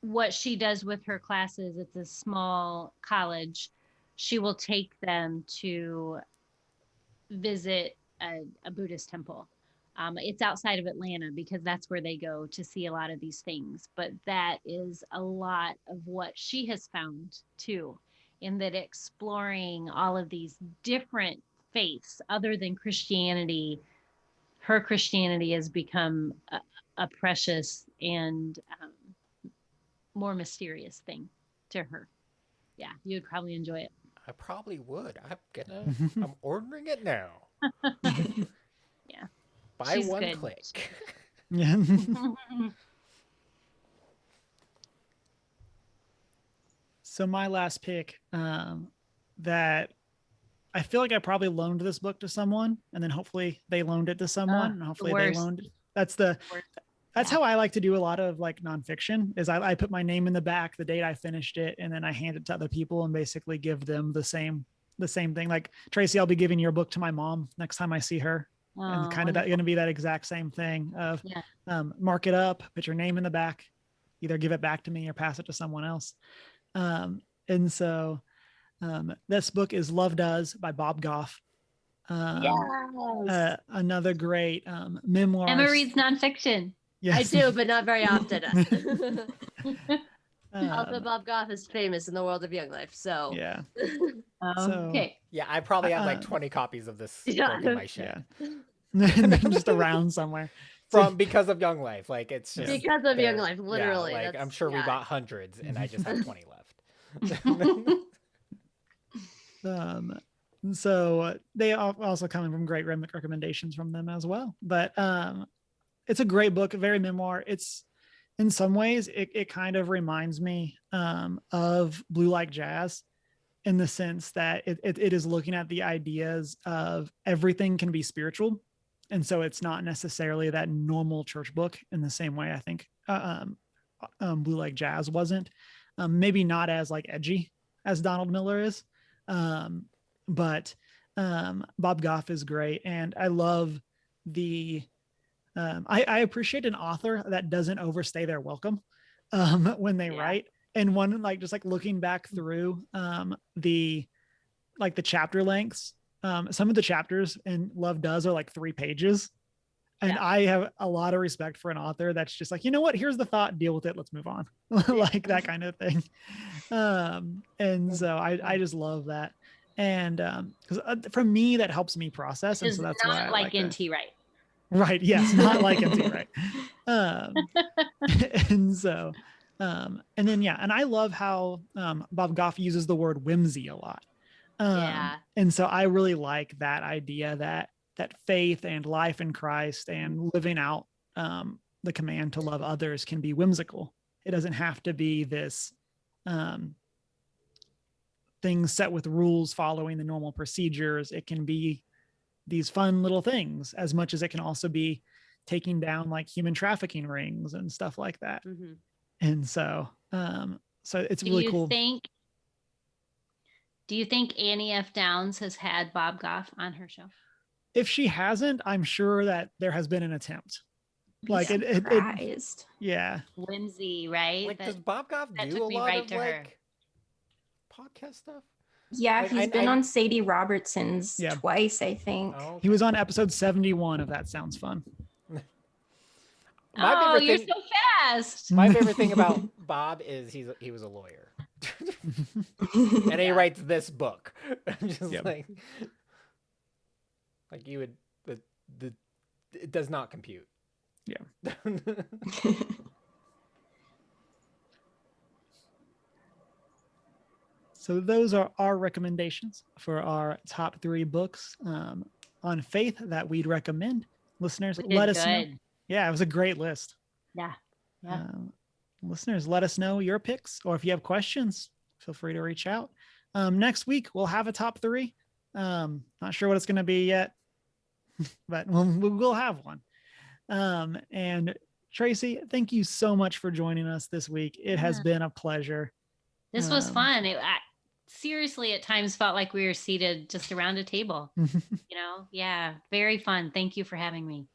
what she does with her classes, it's a small college. She will take them to visit a Buddhist temple. It's outside of Atlanta because that's where they go to see a lot of these things. But that is a lot of what she has found too, in that exploring all of these different faiths other than Christianity, her Christianity has become a precious and more mysterious thing to her. Yeah, you'd probably enjoy it. I probably would. I'm ordering it now. Yeah. By She's one good. click. Yeah. So my last pick, that I feel like I probably loaned this book to someone, and then hopefully they loaned it to someone, and hopefully they loaned it. That's how I like to do a lot of like nonfiction. Is I put my name in the back, the date I finished it, and then I hand it to other people and basically give them the same thing. Like Traci, I'll be giving your book to my mom next time I see her, and kind of that going to be that exact same thing of mark it up, put your name in the back, either give it back to me or pass it to someone else. And so this book is Love Does by Bob Goff. Another great memoir. Emma reads nonfiction. Yes. I do, but not very often. Also, Bob Goff is famous in the world of Young Life, so yeah. Okay. Yeah, I probably have like 20 copies of this book in my shed. Just around somewhere. Because of Young Life, like it's just because of Young Life, literally. Yeah, like I'm sure we bought hundreds, and I just have 20 left. So they also coming from great recommendations from them as well. But it's a great book, a very memoir. It's in some ways it kind of reminds me of Blue Like Jazz, in the sense that it is looking at the ideas of everything can be spiritual. And so it's not necessarily that normal church book in the same way I think Blue Like Jazz wasn't. Maybe not as like edgy as Donald Miller is. But Bob Goff is great. And I love I appreciate an author that doesn't overstay their welcome when they write. And one, like, just like looking back through the chapter lengths, some of the chapters in Love Does are like 3 pages. And I have a lot of respect for an author that's just like, you know what, here's the thought, deal with it, let's move on. Like that kind of thing. And so I just love that. And because for me, that helps me process. And so that's why I like NT Wright. Right. Yes. Not like NT Wright. And so, and then, and I love how Bob Goff uses the word whimsy a lot. And so I really like that idea that faith and life in Christ and living out the command to love others can be whimsical. It doesn't have to be this things set with rules following the normal procedures. It can be these fun little things, as much as it can also be taking down like human trafficking rings and stuff like that. Mm-hmm. And so it's really cool. Do you think Annie F. Downs has had Bob Goff on her show? if she hasn't, I'm sure that there has been an attempt. Be Like it surprised. yeah. Whimsy, right? Like, That, does Bob Goff that do took a me lot right of to her. like podcast stuff? Yeah, Like, he's I- been I- on Sadie Robertson's Yeah. twice, I think. Oh, He was on episode 71 of That Sounds Fun. My oh, favorite you're thing. so fast. My favorite thing about Bob is he was a lawyer, and he Yeah. writes this book. I'm just Yep. like you would the it does not compute. Yeah. So those are our recommendations for our top 3 books on faith that we'd recommend. Listeners, We let did us know. good. Yeah, it was a great list. Yeah. Yeah. Listeners, let us know your picks, or if you have questions, feel free to reach out. Next week, we'll have a top 3. Not sure what it's going to be yet, but we'll have one. And Traci, thank you so much for joining us this week. It has Yeah. been a pleasure. This was fun. Seriously, at times felt like we were seated just around a table. Yeah, very fun. Thank you for having me.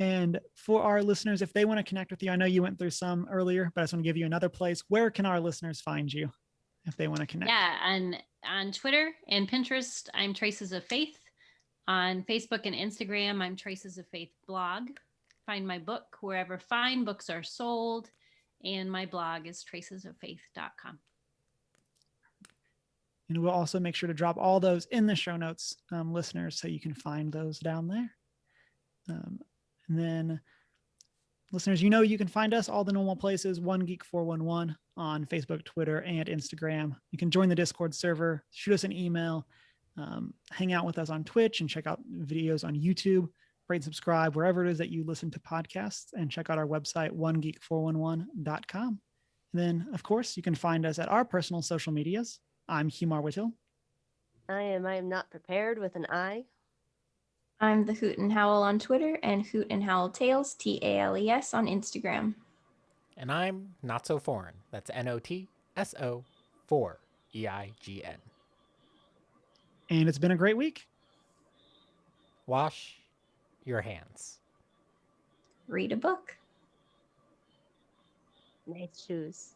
And for our listeners, if they want to connect with you, I know you went through some earlier, but I just want to give you another place. Where can our listeners find you if they want to connect? Yeah, on Twitter and Pinterest, I'm Traces of Faith. On Facebook and Instagram, I'm Traces of Faith blog. Find my book wherever fine books are sold, and my blog is tracesoffaith.com. And we'll also make sure to drop all those in the show notes, listeners, so you can find those down there. And then, listeners, you can find us all the normal places, One Geek 411 on Facebook, Twitter, and Instagram. You can join the Discord server, shoot us an email, hang out with us on Twitch, and check out videos on YouTube. Rate and subscribe wherever it is that you listen to podcasts, and check out our website, onegeek411.com. And then, of course, you can find us at our personal social medias. I'm Humar Whittle. I am not prepared with an I. I'm the Hoot and Howl on Twitter and Hoot and Howl Tales, TALES, on Instagram. And I'm Not So Foreign. That's NOTSO 4EIGN. And it's been a great week. Wash your hands. Read a book. Nice shoes.